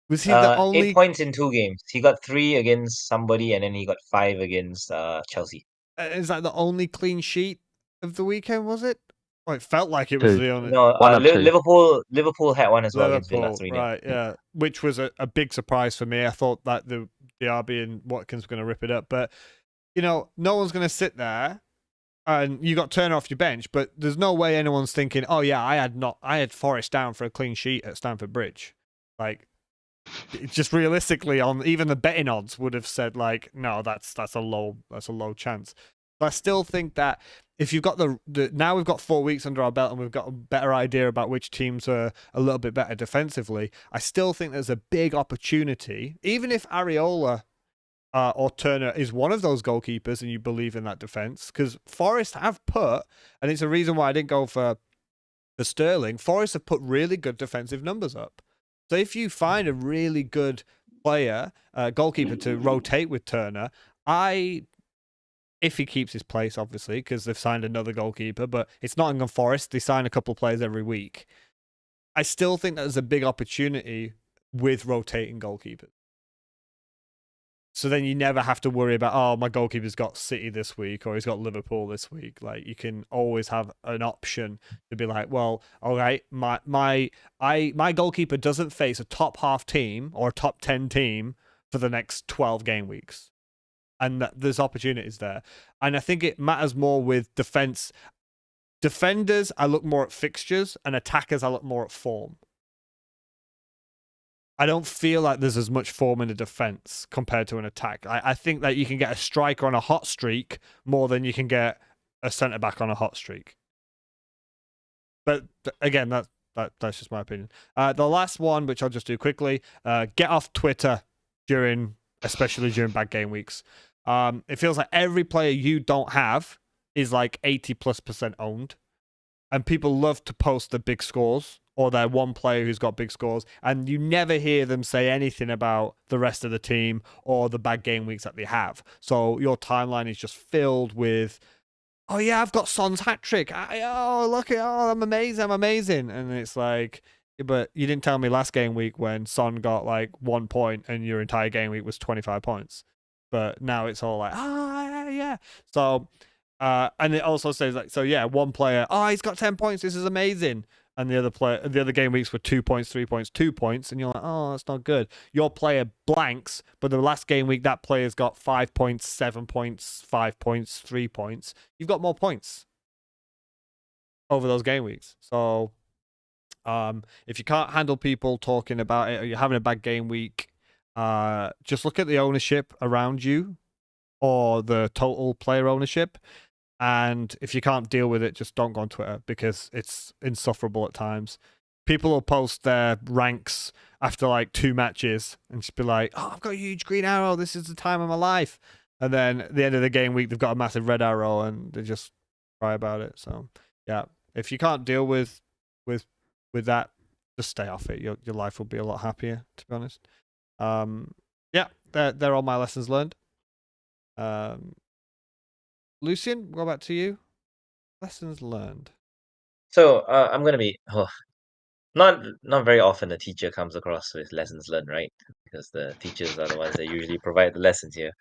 was he the only 8 points in 2 games. He got 3 against somebody, and then he got 5 against Chelsea. Is that the only clean sheet of the weekend, was it? Well, it felt like it was 2. the only. No, 1 of 2. Liverpool had one as well against Villa, Liverpool, 3-0. right, yeah. Which was a big surprise for me. I thought that the RB and Watkins were going to rip it up. But, no one's going to sit there and you got Turner off your bench, but there's no way anyone's thinking, oh yeah, I had Forest down for a clean sheet at Stamford Bridge. Like, just realistically, on even the betting odds would have said like, no, that's a low chance. But I still think that if you've got now we've got 4 weeks under our belt and we've got a better idea about which teams are a little bit better defensively, I still think there's a big opportunity, even if Areola or Turner is one of those goalkeepers and you believe in that defense, because Forest have put, and it's a reason why I didn't go for Sterling, Forest have put really good defensive numbers up. So if you find a really good player, goalkeeper to rotate with Turner, if he keeps his place, obviously, because they've signed another goalkeeper, but it's Nottingham Forest. They sign a couple of players every week. I still think there's a big opportunity with rotating goalkeepers. So then you never have to worry about, oh, my goalkeeper's got City this week or he's got Liverpool this week. Like, you can always have an option to be like, well, all right, my goalkeeper doesn't face a top half team or a top 10 team for the next 12 game weeks. And there's opportunities there. And I think it matters more with defense. Defenders, I look more at fixtures, and attackers, I look more at form. I don't feel like there's as much form in a defense compared to an attack. I think that you can get a striker on a hot streak more than you can get a centre-back on a hot streak. But again, that's just my opinion. The last one, which I'll just do quickly, get off Twitter especially during bad game weeks. It feels like every player you don't have is like 80+% owned, and people love to post the big scores or their one player who's got big scores, and you never hear them say anything about the rest of the team or the bad game weeks that they have. So your timeline is just filled with, oh yeah, I've got Son's hat trick. Oh look at, oh I'm amazing, and it's like, but you didn't tell me last game week when Son got like 1 point and your entire game week was 25 points. But now it's all like, yeah. So and it also says like, so yeah, one player, oh he's got 10 points, this is amazing. And the other game weeks were 2 points, 3 points, 2 points, and you're like, oh, that's not good. Your player blanks, but the last game week that player's got 5 points, 7 points, 5 points, 3 points. You've got more points over those game weeks. So if you can't handle people talking about it or you're having a bad game week, just look at the ownership around you or the total player ownership. And if you can't deal with it, just don't go on Twitter because it's insufferable at times. People will post their ranks after like 2 matches and just be like, oh, I've got a huge green arrow. This is the time of my life. And then at the end of the game week, they've got a massive red arrow and they just cry about it. So yeah, if you can't deal with that, just stay off it. Your life will be a lot happier, to be honest. Yeah, they're all my lessons learned. Lucian, what about to you? Lessons learned. So I'm gonna be not very often a teacher comes across with lessons learned, right? Because the teachers are the ones that usually provide the lessons here.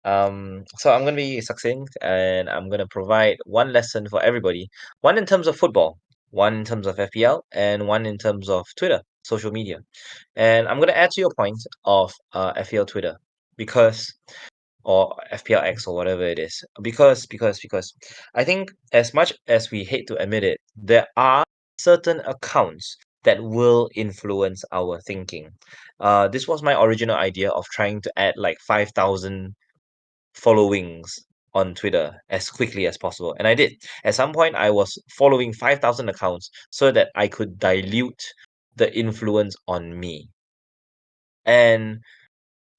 So I'm gonna be succinct and I'm gonna provide one lesson for everybody. One in terms of football, one in terms of FPL, and one in terms of Twitter, social media. And I'm gonna add to your point of FPL Twitter because or FPLX or whatever it is. Because I think as much as we hate to admit it, there are certain accounts that will influence our thinking. This was my original idea of trying to add like 5,000 followings on Twitter as quickly as possible. And I did. At some point, I was following 5,000 accounts so that I could dilute the influence on me. And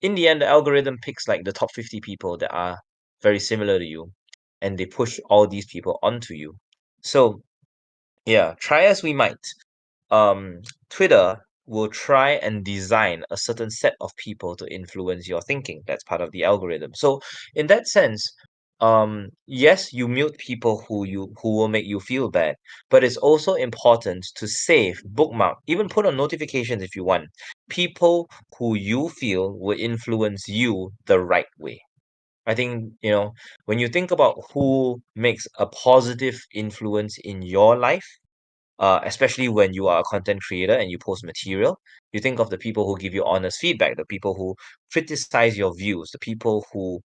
in the end, the algorithm picks like the top 50 people that are very similar to you, and they push all these people onto you. So, yeah, try as we might, Twitter will try and design a certain set of people to influence your thinking. That's part of the algorithm. So, in that sense, yes, you mute people who will make you feel bad, but it's also important to save, bookmark, even put on notifications if you want, people who you feel will influence you the right way. I think, when you think about who makes a positive influence in your life, especially when you are a content creator and you post material, you think of the people who give you honest feedback, the people who criticize your views, the people who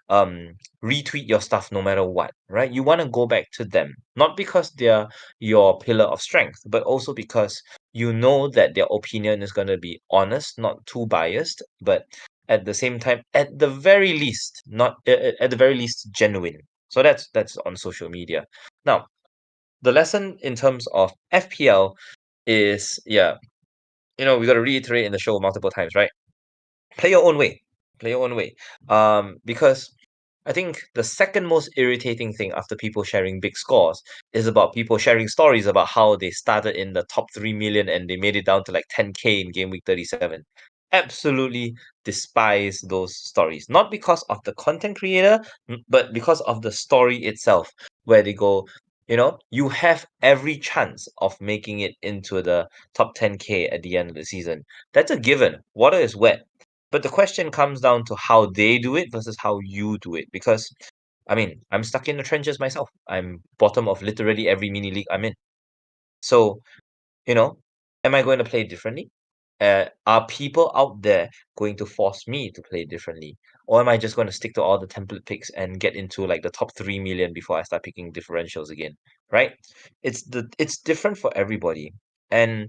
um, retweet your stuff no matter what, right? You want to go back to them, not because they're your pillar of strength, but also because you know that their opinion is going to be honest, not too biased, but at the same time, at the very least, not at the very least, genuine. So that's on social media. Now, the lesson in terms of FPL is, yeah, we got to reiterate in the show multiple times, right? Play your own way. Play your own way. Because I think the second most irritating thing after people sharing big scores is about people sharing stories about how they started in the top 3 million and they made it down to like 10K in game week 37. Absolutely despise those stories. Not because of the content creator, but because of the story itself, where they go, you have every chance of making it into the top 10K at the end of the season. That's a given. Water is wet. But the question comes down to how they do it versus how you do it. Because, I mean, I'm stuck in the trenches myself. I'm bottom of literally every mini league I'm in. So, you know, am I going to play differently? Are people out there going to force me to play differently? Or am I just going to stick to all the template picks and get into like the top 3 million before I start picking differentials again? Right? It's different for everybody. And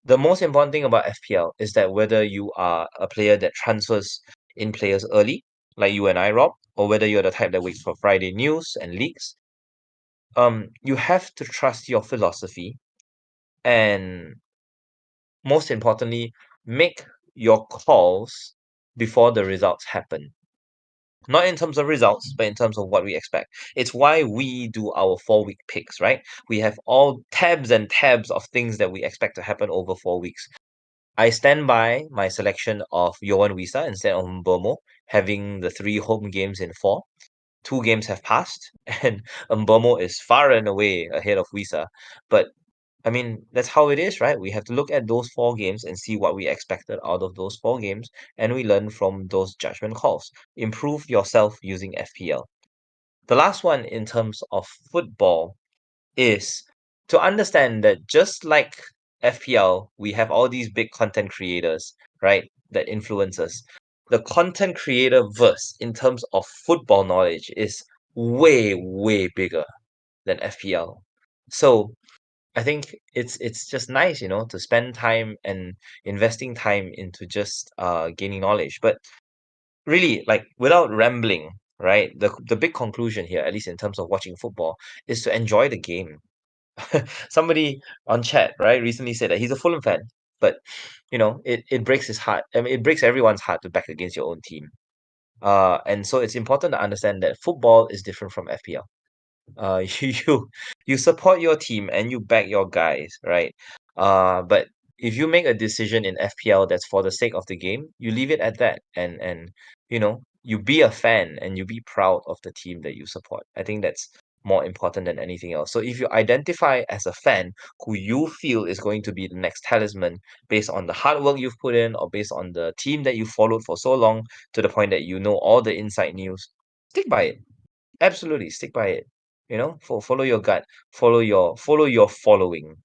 the most important thing about FPL is that whether you are a player that transfers in players early, like you and I, Rob, or whether you're the type that waits for Friday news and leaks, you have to trust your philosophy and most importantly, make your calls before the results happen. Not in terms of results, but in terms of what we expect. It's why we do our 4-week picks, right? We have all tabs and tabs of things that we expect to happen over 4 weeks. I stand by my selection of Yohan Wissa instead of Mbomo, having the 3 home games in 4. 2 games have passed, and Mbomo is far and away ahead of Wissa. But I mean, that's how it is, right? We have to look at those 4 games and see what we expected out of those 4 games, and we learn from those judgment calls. Improve yourself using FPL. The last one in terms of football is to understand that just like FPL, we have all these big content creators, right? That influence us. The content creator verse in terms of football knowledge is way, way bigger than FPL. So I think it's just nice, to spend time and investing time into just gaining knowledge. But really, like without rambling, right? The big conclusion here, at least in terms of watching football, is to enjoy the game. Somebody on chat, right, recently said that he's a Fulham fan, but it breaks his heart. I mean, it breaks everyone's heart to back against your own team. And so it's important to understand that football is different from FPL. You support your team and you back your guys, right? But if you make a decision in FPL that's for the sake of the game, you leave it at that, and you be a fan and you be proud of the team that you support. I think that's more important than anything else. So if you identify as a fan who you feel is going to be the next talisman based on the hard work you've put in or based on the team that you followed for so long to the point that you know all the inside news, stick by it. Absolutely, stick by it. Follow your gut, follow your following,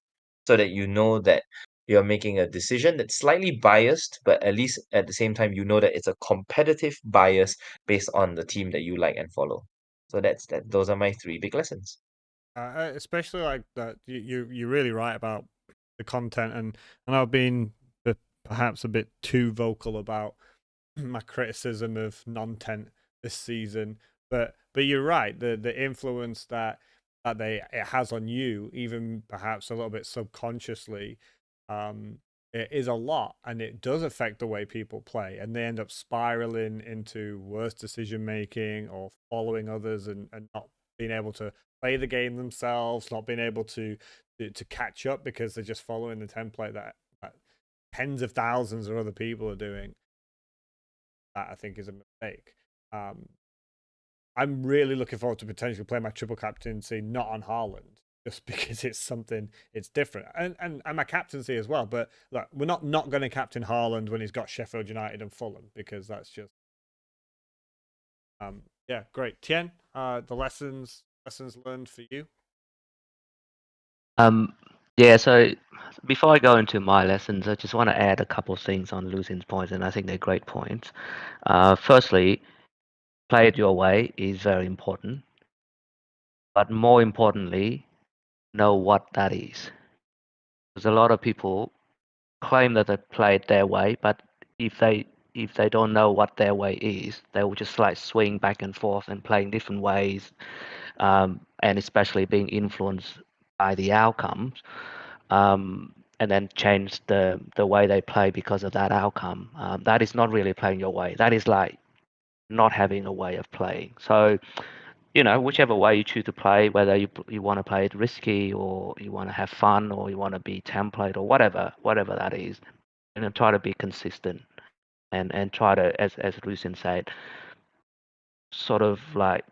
so that you know that you're making a decision that's slightly biased, but at least at the same time you know that it's a competitive bias based on the team that you like and follow. So that's that. Those are my 3 big lessons. Especially like that, you're really right about the content, and I've been perhaps a bit too vocal about my criticism of non-tent this season, but you're right. The influence that it has on you, even perhaps a little bit subconsciously, it is a lot, and it does affect the way people play, and they end up spiraling into worse decision making or following others, and not being able to play the game themselves, not being able to catch up because they're just following the template that tens of thousands of other people are doing. That I think is a mistake. I'm really looking forward to potentially playing my triple captaincy not on Haaland, just because it's different, and my captaincy as well. But look, we're not going to captain Haaland when he's got Sheffield United and Fulham, because that's just yeah, great. Tien, the lessons learned for you. Yeah, so before I go into my lessons, I just want to add a couple of things on Lucian's points, and I think they're great points. Firstly, play it your way is very important, but more importantly, know what that is. Because a lot of people claim that they play it their way, but if they don't know what their way is, they will just like swing back and forth and playing different ways, and especially being influenced by the outcomes. And then change the way they play because of that outcome. That is not really playing your way. That is like not having a way of playing. So, whichever way you choose to play, whether you want to play it risky or you want to have fun or you want to be template or whatever that is, and try to be consistent and try to, as Lucian said, sort of like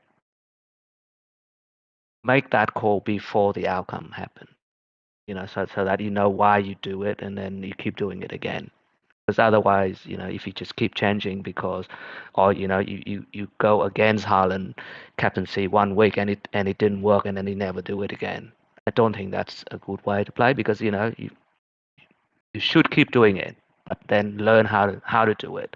make that call before the outcome happens. So that you know why you do it and then you keep doing it again. Because otherwise, if you just keep changing or you go against Haaland captaincy 1 week and it didn't work and then you never do it again. I don't think that's a good way to play, because you should keep doing it, but then learn how to do it.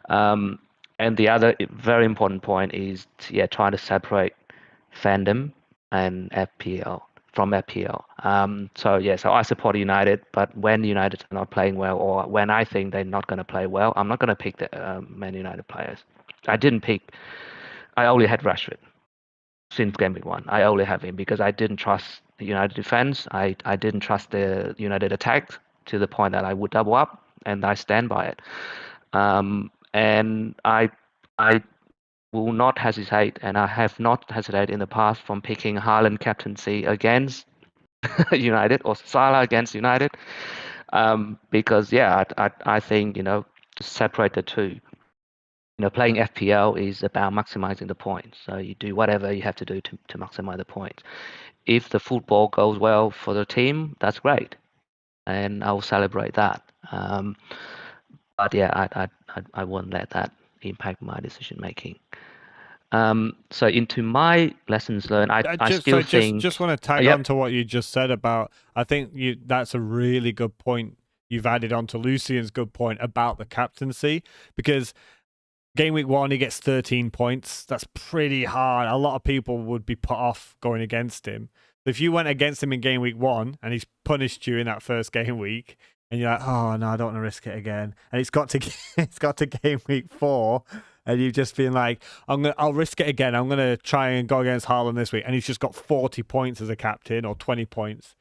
And the other very important point is trying to separate fandom and FPL from FPL. So I support United, but when United are not playing well, or when I think they're not going to play well, I'm not going to pick the Man United players. I only had Rashford since Gameweek 1. I only have him because I didn't trust the United defense. I didn't trust the United attack to the point that I would double up, and I stand by it. And I will not hesitate, and I have not hesitated in the past from picking Haaland captaincy against United or Salah against United, because I think to separate the two. Playing FPL is about maximizing the points. So you do whatever you have to do to maximize the points. If the football goes well for the team, that's great, and I'll celebrate that. But yeah, I won't let that impact my decision making. So into my lessons learned, I still think. Just want to tag Yep. on to what you just said about. I think that's a really good point you've added on to Lucian's good point about the captaincy, because game week 1 he gets 13 points. That's pretty hard. A lot of people would be put off going against him. If you went against him in game week 1 and he's punished you in that first game week, and you're like, oh no, I don't want to risk it again, and it's got to game week 4, and you've just been like, I'll risk it again. I'm gonna try and go against Haaland this week, and he's just got 40 points as a captain or 20 points.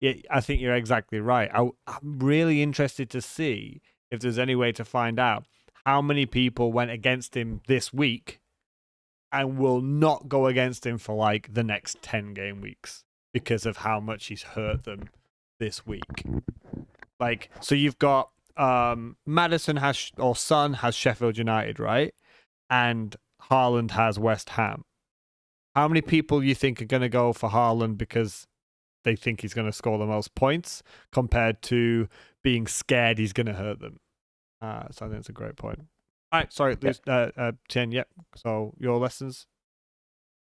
Yeah, I think you're exactly right. I'm really interested to see if there's any way to find out how many people went against him this week and will not go against him for like the next 10 game weeks because of how much he's hurt them this week. Like, so you've got Madison Son has Sheffield United, right? And Haaland has West Ham. How many people you think are going to go for Haaland because they think he's going to score the most points compared to being scared he's going to hurt them? So I think that's a great point. All right, sorry, Chen. Yep. So your lessons.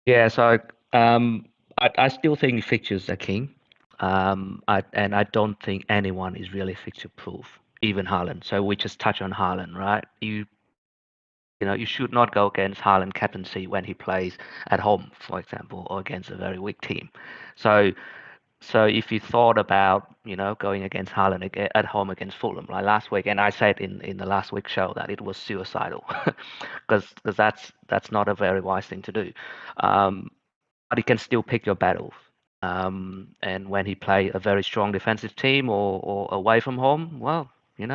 Yeah. So I still think fixtures are king. I don't think anyone is really fixture proof, even Haaland. So we just touch on Haaland, right? You should not go against Haaland captaincy when he plays at home, for example, or against a very weak team. So if you thought about going against Haaland at home against Fulham like last week, and I said in the last week's show that it was suicidal, because that's not a very wise thing to do. But you can still pick your battles. And when he play a very strong defensive team or away from home, well, you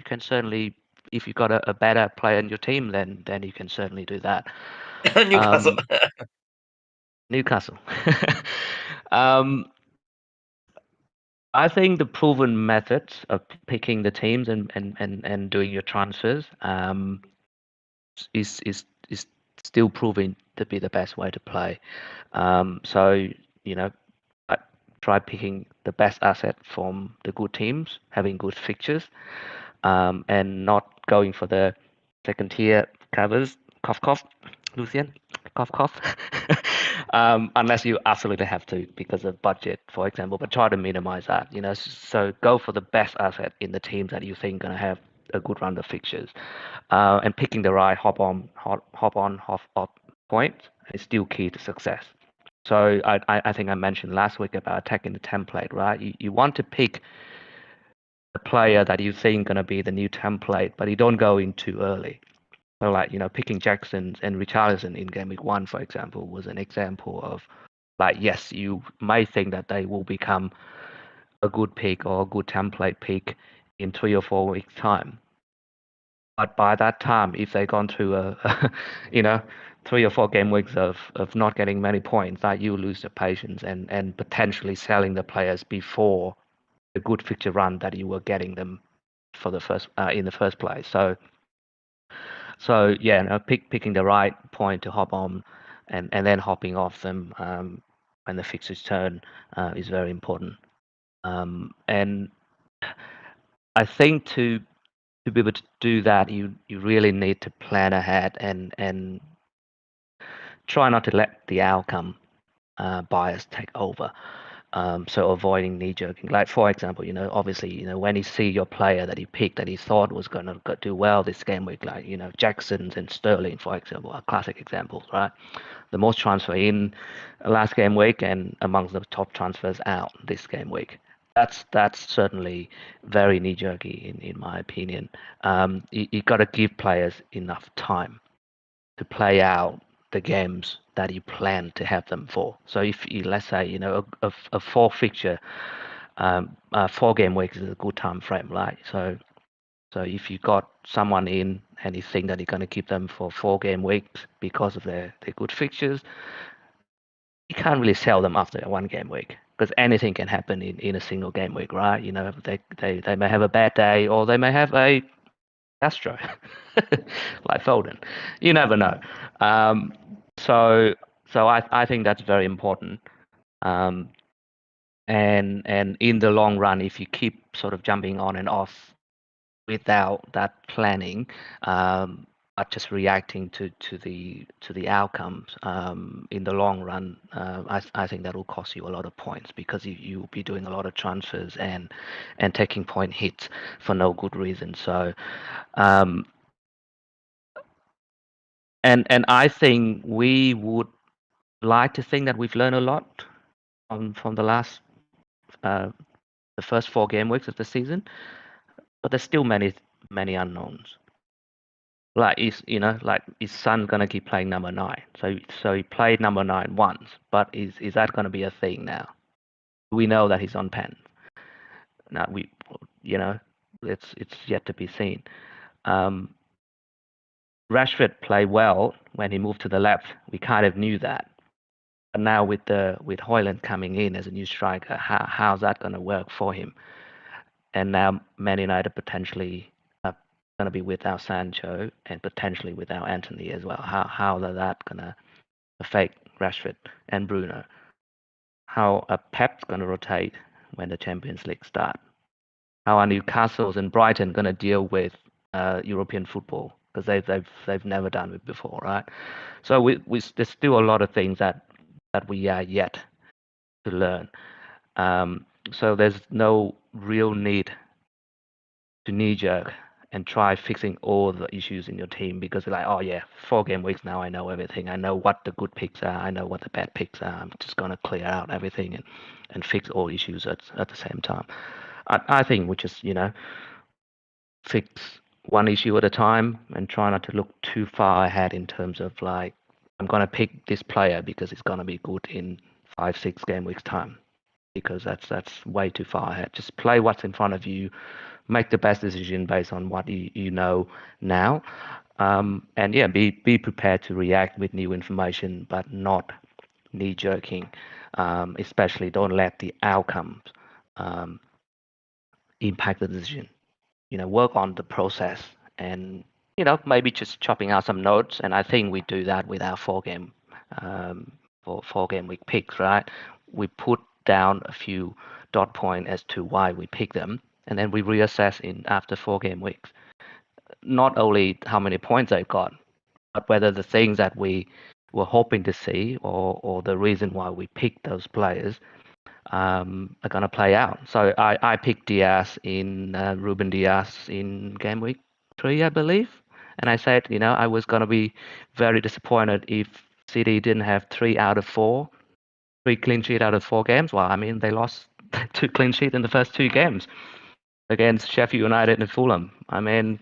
can certainly, if you've got a better player in your team, then you can certainly do that. Newcastle. Newcastle. I think the proven methods of picking the teams and doing your transfers is still proving to be the best way to play. So I try picking the best asset from the good teams, having good fixtures, and not going for the second tier covers. Cough, Lucian. Cough. Unless you absolutely have to because of budget, for example, but try to minimize that. So go for the best asset in the teams that you think going to have a good run of fixtures, and picking the right hop on, hop off point is still key to success. So I think I mentioned last week about attacking the template, right? You want to pick a player that you think going to be the new template, but you don't go in too early. So like, picking Jackson and Richarlison in game week 1, for example, was an example of like, yes, you may think that they will become a good pick or a good template pick in 3 or 4 weeks' time. But by that time, if they've gone through a 3 or 4 game weeks of not getting many points, that you lose the patience and potentially selling the players before the good fixture run that you were getting them for the first in the first place. So yeah, picking the right point to hop on, and then hopping off them when the fixtures turn is very important. And I think to be able to do that, you really need to plan ahead and try not to let the outcome bias take over. So avoiding knee-jerking. Like, for example, obviously, when you see your player that you picked that you thought was going to do well this game week, like, Jackson's and Sterling, for example, are classic examples, right? The most transfer in last game week and amongst the top transfers out this game week. That's certainly very knee-jerky in my opinion. You got to give players enough time to play out the games that you plan to have them for. So if you, let's say, a 4 fixture, 4 game week is a good time frame, right? So So if you got someone in and you think that you're going to keep them for 4 game weeks because of their good fixtures, you can't really sell them after a 1 game week because anything can happen in a single game week, right? You know, they may have a bad day or they may have a Astro, like Foden. You never know. Um, so I think that's very important. Um, and in the long run, if you keep sort of jumping on and off without that planning, but just reacting to the outcomes, in the long run, I think that will cost you a lot of points because you'll be doing a lot of transfers and taking point hits for no good reason. So um, and I think we would like to think that we've learned a lot from the last the first 4 game weeks of the season, but there's still many unknowns. Like is Son gonna keep playing number 9? So he played number 9 once, but is that gonna be a thing now? We know that he's on pen. Now you know it's yet to be seen. Um, Rashford played well when he moved to the left. We kind of knew that. But now with Højlund coming in as a new striker, how's that going to work for him? And now Man United potentially going to be without Sancho and potentially without Anthony as well. How are that going to affect Rashford and Bruno? How are Pep's going to rotate when the Champions League start? How are Newcastle's and Brighton going to deal with European football? Because they've never done it before, right? So there's still a lot of things that we are yet to learn. So there's no real need to knee jerk and try fixing all the issues in your team because you're like, oh yeah, 4 game weeks now, I know everything. I know what the good picks are. I know what the bad picks are. I'm just gonna clear out everything and fix all issues at the same time. I think we just fix one issue at a time and try not to look too far ahead in terms of like I'm gonna pick this player because it's gonna be good in 5-6 game weeks time because that's way too far ahead. Just play what's in front of you, make the best decision based on what you know now, and yeah, be prepared to react with new information, but not knee jerking. Especially don't let the outcomes um, impact the decision. Work on the process and maybe just chopping out some notes. And I think we do that with our 4 game for 4 game week picks, right? We put down a few dot point as to why we pick them, and then we reassess in after 4 game weeks. Not only how many points they've got, but whether the things that we were hoping to see or the reason why we picked those players are going to play out. So I picked Diaz Ruben Diaz in game week 3, I believe. And I said, I was going to be very disappointed if City didn't have 3 clean sheet out of 4 games. Well, I mean, they lost 2 clean sheet in the first 2 games against Sheffield United and Fulham. I mean,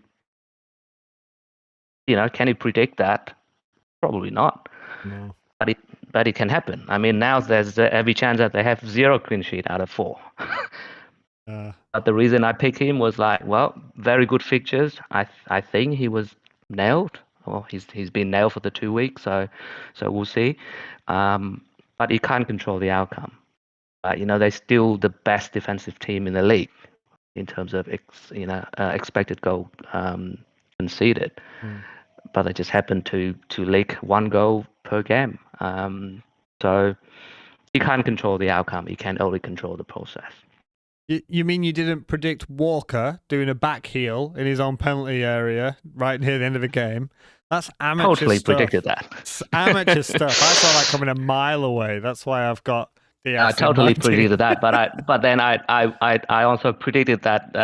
can you predict that? Probably not. No. But it can happen. I mean, now there's every chance that they have 0 clean sheet out of 4. But the reason I picked him was like, well, very good fixtures. I think he was nailed, or he's been nailed for the 2 weeks. So we'll see. But you can't control the outcome. They're still the best defensive team in the league in terms of expected goal conceded. But they just happen to leak 1 goal per game. So you can't control the outcome. You can only control the process. You mean you didn't predict Walker doing a back heel in his own penalty area right near the end of the game? That's amateur totally stuff. Predicted that. It's amateur stuff. I saw that coming a mile away. That's why I've got the. I totally predicted that, but then I also predicted that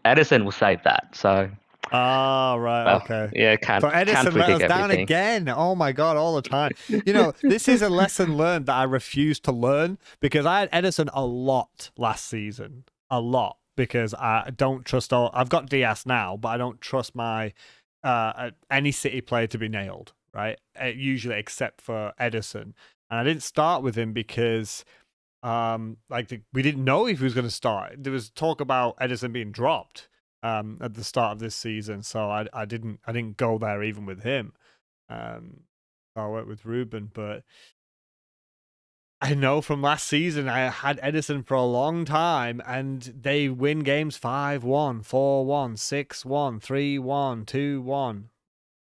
Edison will save that. So. Ah, right, Well, okay. Yeah, can't Edison predict let us everything. down again. Oh my god, all the time. This is a lesson learned that I refuse to learn because I had Edison a lot last season. A lot. Because I don't trust I've got Diaz now, but I don't trust my any City player to be nailed, right? Usually except for Edison. And I didn't start with him because we didn't know if he was going to start. There was talk about Edison being dropped. at the start of this season, so I didn't go there even with him. I went with Ruben, but I know from last season I had Edison for a long time, and they win games 5-1, 4-1, 6-1, 3-1, 2-1.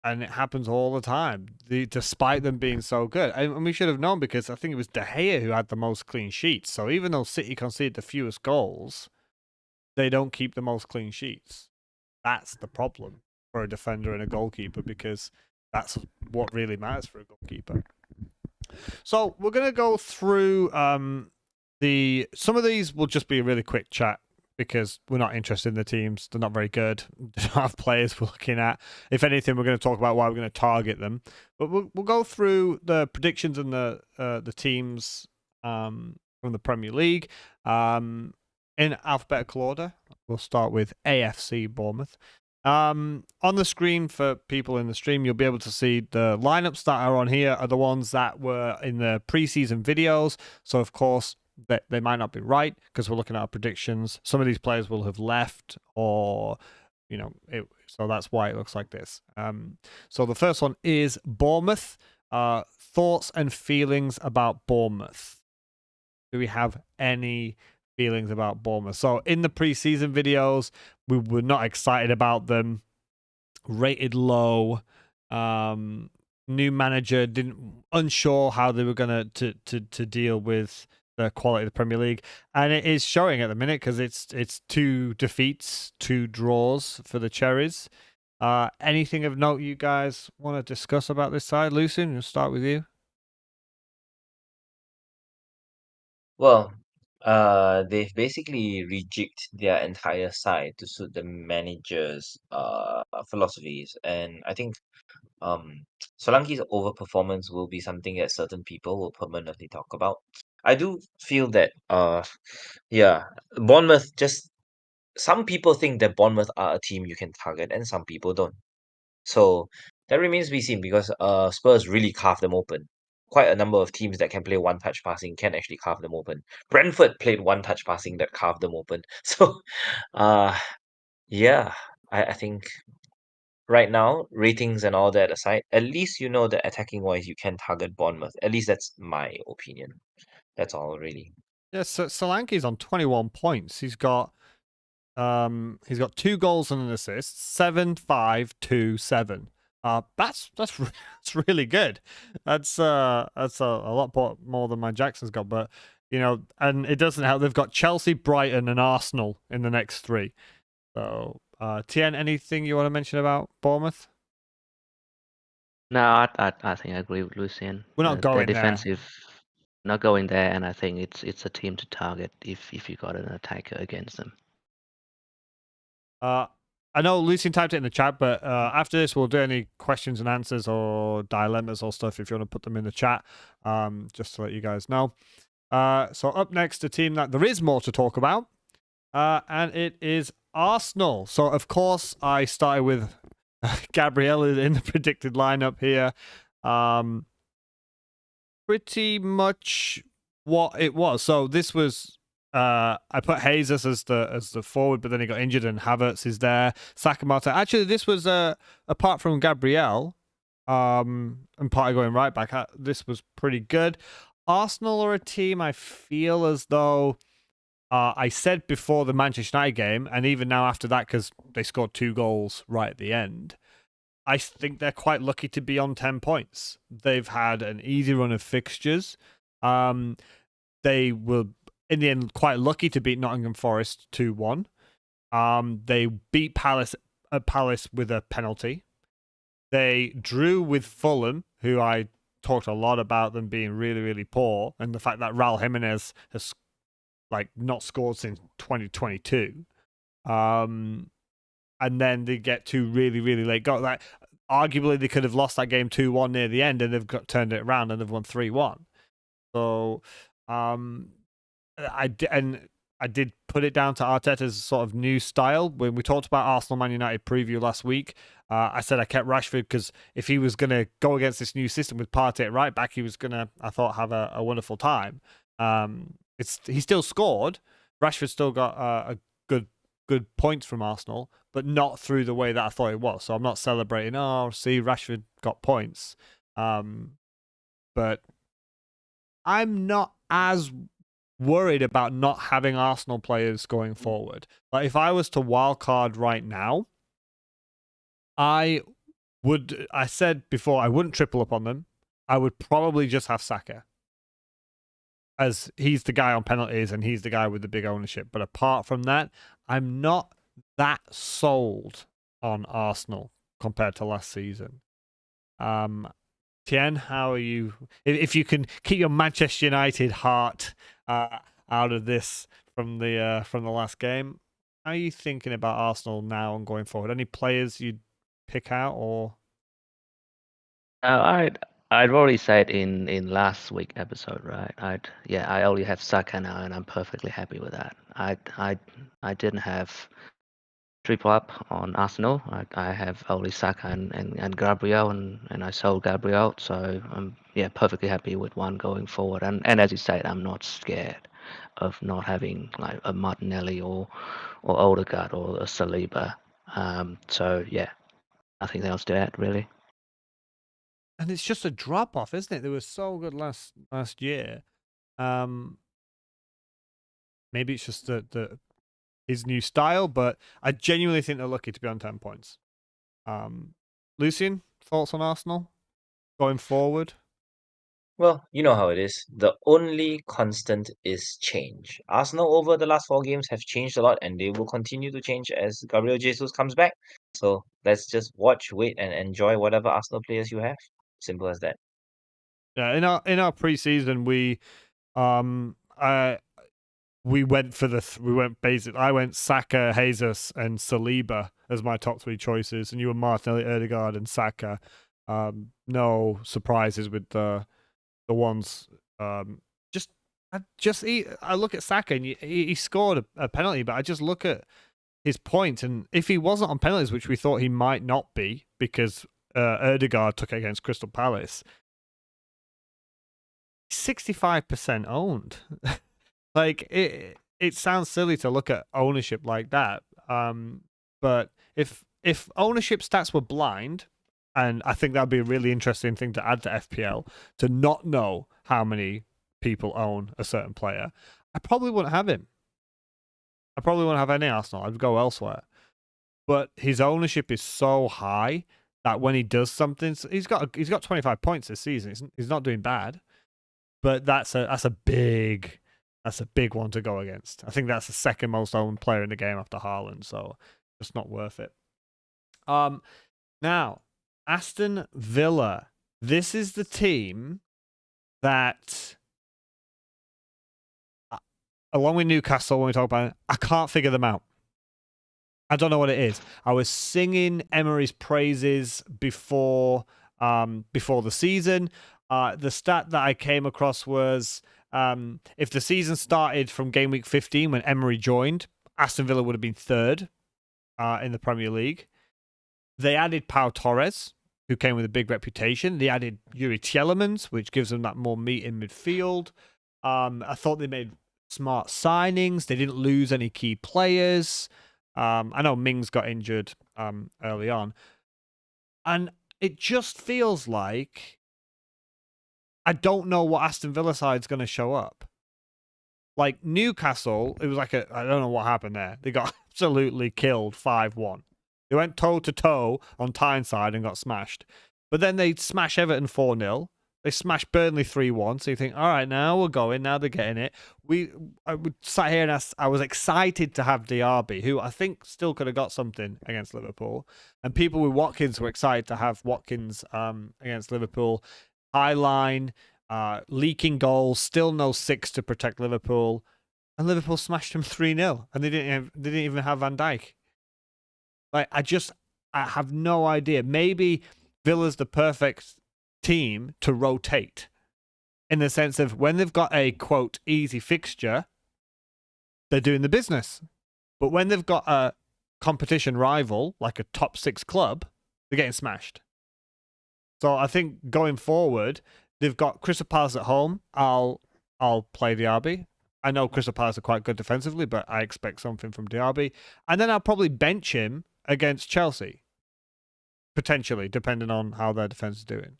And it happens all the time, despite them being so good. And we should have known, because I think it was De Gea who had the most clean sheets. So even though City conceded the fewest goals, they don't keep the most clean sheets. That's the problem for a defender and a goalkeeper, because that's what really matters for a goalkeeper. So we're going to go through some of these will just be a really quick chat, because we're not interested in the teams. They're not very good. They don't have players we're looking at. If anything, we're going to talk about why we're going to target them. But we'll go through the predictions and the teams from the Premier League in alphabetical order. We'll start with AFC Bournemouth. On the screen for people in the stream, you'll be able to see the lineups that are on here are the ones that were in the preseason videos. So, of course, they might not be right, because we're looking at our predictions. Some of these players will have left, or so that's why it looks like this. So the first one is Bournemouth. Thoughts and feelings about Bournemouth. Do we have any feelings about Bournemouth? So in the preseason videos, we were not excited about them. Rated low. New manager, unsure how they were gonna to deal with the quality of the Premier League, and it is showing at the minute, because it's 2 defeats, 2 draws for the Cherries. Anything of note you guys want to discuss about this side? Lucian, we'll start with you. Well, they've basically rejigged their entire side to suit the manager's philosophies, and I think Solanke's overperformance will be something that certain people will permanently talk about. I do feel that yeah, Bournemouth, just some people think that Bournemouth are a team you can target, and some people don't. So that remains to be seen, because Spurs really carved them open. Quite a number of teams that can play one touch passing can actually carve them open. Brentford played one touch passing that carved them open. So uh yeah, I think right now, ratings and all that aside, at least you know that attacking wise you can target Bournemouth. At least that's my opinion. That's all really. Yeah, so Solanke's on 21 points. He's got 2 goals and an assist, 7, 5, 2, 7. That's that's really good. That's a lot more than my Jackson's got, but and it doesn't help. They've got Chelsea, Brighton, and Arsenal in the next 3. So, Tien, anything you want to mention about Bournemouth? No, I think I agree with Lucien. We're not Their going there. defensive, not going there, and I think it's a team to target if you got an attacker against them. I know Lucien typed it in the chat, but after this, we'll do any questions and answers or dilemmas or stuff if you want to put them in the chat, just to let you guys know. So up next, a team that there is more to talk about, and it is Arsenal. So, of course, I started with Gabriel in the predicted lineup here. Pretty much what it was. So this was I put Jesus as the forward, but then he got injured, and Havertz is there. Saka, Martin. Actually, this was apart from Gabriel, and Partey going right back. This was pretty good. Arsenal are a team I feel as though I said before the Manchester United game, and even now after that, because they scored 2 goals right at the end, I think they're quite lucky to be on 10 points. They've had an easy run of fixtures. They were, in the end, quite lucky to beat Nottingham Forest 2-1. They beat Palace with a penalty. They drew with Fulham, who I talked a lot about them being really, really poor, and the fact that Raul Jimenez has not scored since 2022. And then they get 2 really, really late goals. Arguably, they could have lost that game 2-1 near the end, and they've turned it around and they've won 3-1. So, I did put it down to Arteta's sort of new style. When we talked about Arsenal Man United preview last week, I said I kept Rashford because if he was going to go against this new system with Partey at right back, he was going to, I thought, have a wonderful time. He still scored. Rashford still got a good good points from Arsenal, but not through the way that I thought it was. So I'm not celebrating, oh, see, Rashford got points. But I'm not as worried about not having Arsenal players going forward. Like if I was to wildcard right now, I said before I wouldn't triple up on them. I would probably just have Saka, as he's the guy on penalties and he's the guy with the big ownership. But apart from that, I'm not that sold on Arsenal compared to last season. Tien, how are you? If you can keep your Manchester United heart out of this from the last game, how are you thinking about Arsenal now and going forward? Any players you'd pick out or? I'd already said in last week episode, right? I only have Saka now, and I'm perfectly happy with that. I didn't have triple up on Arsenal. I have only Saka and Gabriel, and I sold Gabriel, so I'm perfectly happy with one going forward. And as you said, I'm not scared of not having like a Martinelli or Odegaard or a Saliba. So yeah, nothing else to add really. And it's just a drop off, isn't it? They were so good last year. Maybe it's just his new style, but I genuinely think they're lucky to be on 10 points. Lucian, thoughts on Arsenal going forward? Well, you know how it is. The only constant is change. Arsenal over the last 4 games have changed a lot, and they will continue to change as Gabriel Jesus comes back. So let's just watch, wait, and enjoy whatever Arsenal players you have. Simple as that. Yeah, in our preseason, we went for I went Saka, Jesus, and Saliba as my top 3 choices, and you were Martinelli, Odegaard, and Saka. No surprises with the ones. I look at Saka and he scored a penalty, but I just look at his points, and if he wasn't on penalties, which we thought he might not be because Odegaard took it against Crystal Palace, 65% owned. Like it sounds silly to look at ownership like that. But if ownership stats were blind, and I think that'd be a really interesting thing to add to FPL, to not know how many people own a certain player, I probably wouldn't have him. I probably wouldn't have any Arsenal. I'd go elsewhere. But his ownership is so high that when he does something, he's got 25 points this season. He's not doing bad. But that's a big one to go against. I think that's the second most owned player in the game after Haaland, so just not worth it. Now, Aston Villa. This is the team that, along with Newcastle, when we talk about it, I can't figure them out. I don't know what it is. I was singing Emery's praises before the season. The stat that I came across was if the season started from game week 15 when Emery joined, Aston Villa would have been 3rd in the Premier League. They added Pau Torres, who came with a big reputation. They added Yuri Tielemans, which gives them that more meat in midfield. I thought they made smart signings. They didn't lose any key players. I know Mings got injured early on. And it just feels like I don't know what Aston Villa side's going to show up. Like Newcastle, it was like I don't know what happened there. They got absolutely killed 5-1. They went toe-to-toe on Tyneside and got smashed. But then they smash Everton 4-0. They smashed Burnley 3-1. So you think, all right, now we're going. Now they're getting it. I sat here and I was excited to have Diaby, who I think still could have got something against Liverpool. And people with Watkins were excited to have Watkins against Liverpool. High line, leaking goals, still no 6 to protect Liverpool. And Liverpool smashed them 3-0. And they didn't even have Van Dijk. Like, I have no idea. Maybe Villa's the perfect team to rotate, in the sense of when they've got a, quote, easy fixture, they're doing the business. But when they've got a competition rival, like a top 6 club, they're getting smashed. So I think going forward, they've got Crystal Palace at home. I'll play the RB. I know Crystal Palace are quite good defensively, but I expect something from Diaby. And then I'll probably bench him against Chelsea, potentially, depending on how their defense is doing,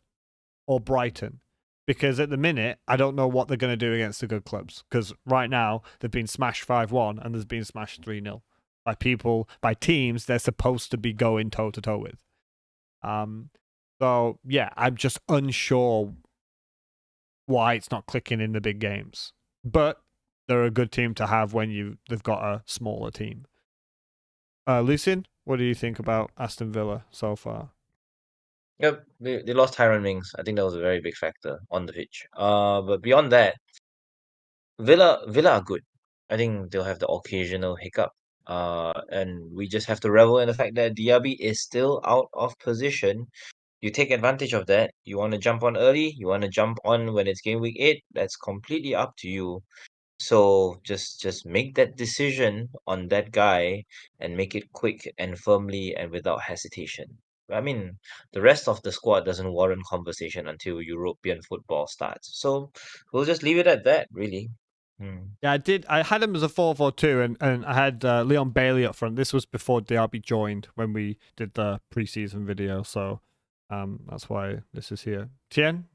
or Brighton. Because at the minute, I don't know what they're going to do against the good clubs. Because right now, they've been smashed 5-1 and there's been smashed 3-0 by teams they're supposed to be going toe-to-toe with. So, yeah, I'm just unsure why it's not clicking in the big games. But they're a good team to have when they've got a smaller team. Lucien, what do you think about Aston Villa so far? Yep, they lost Tyrone Mings. I think that was a very big factor on the pitch. But beyond that, Villa are good. I think they'll have the occasional hiccup. And we just have to revel in the fact that Diaby is still out of position. You take advantage of that. You want to jump on early. You want to jump on when it's game week 8. That's completely up to you. So just make that decision on that guy and make it quick and firmly and without hesitation. I mean, the rest of the squad doesn't warrant conversation until European football starts. So we'll just leave it at that, really. Yeah, I did. I had him as a 4-4-2, and I had Leon Bailey up front. This was before Diaby joined when we did the preseason video, so that's why this is here. Tien,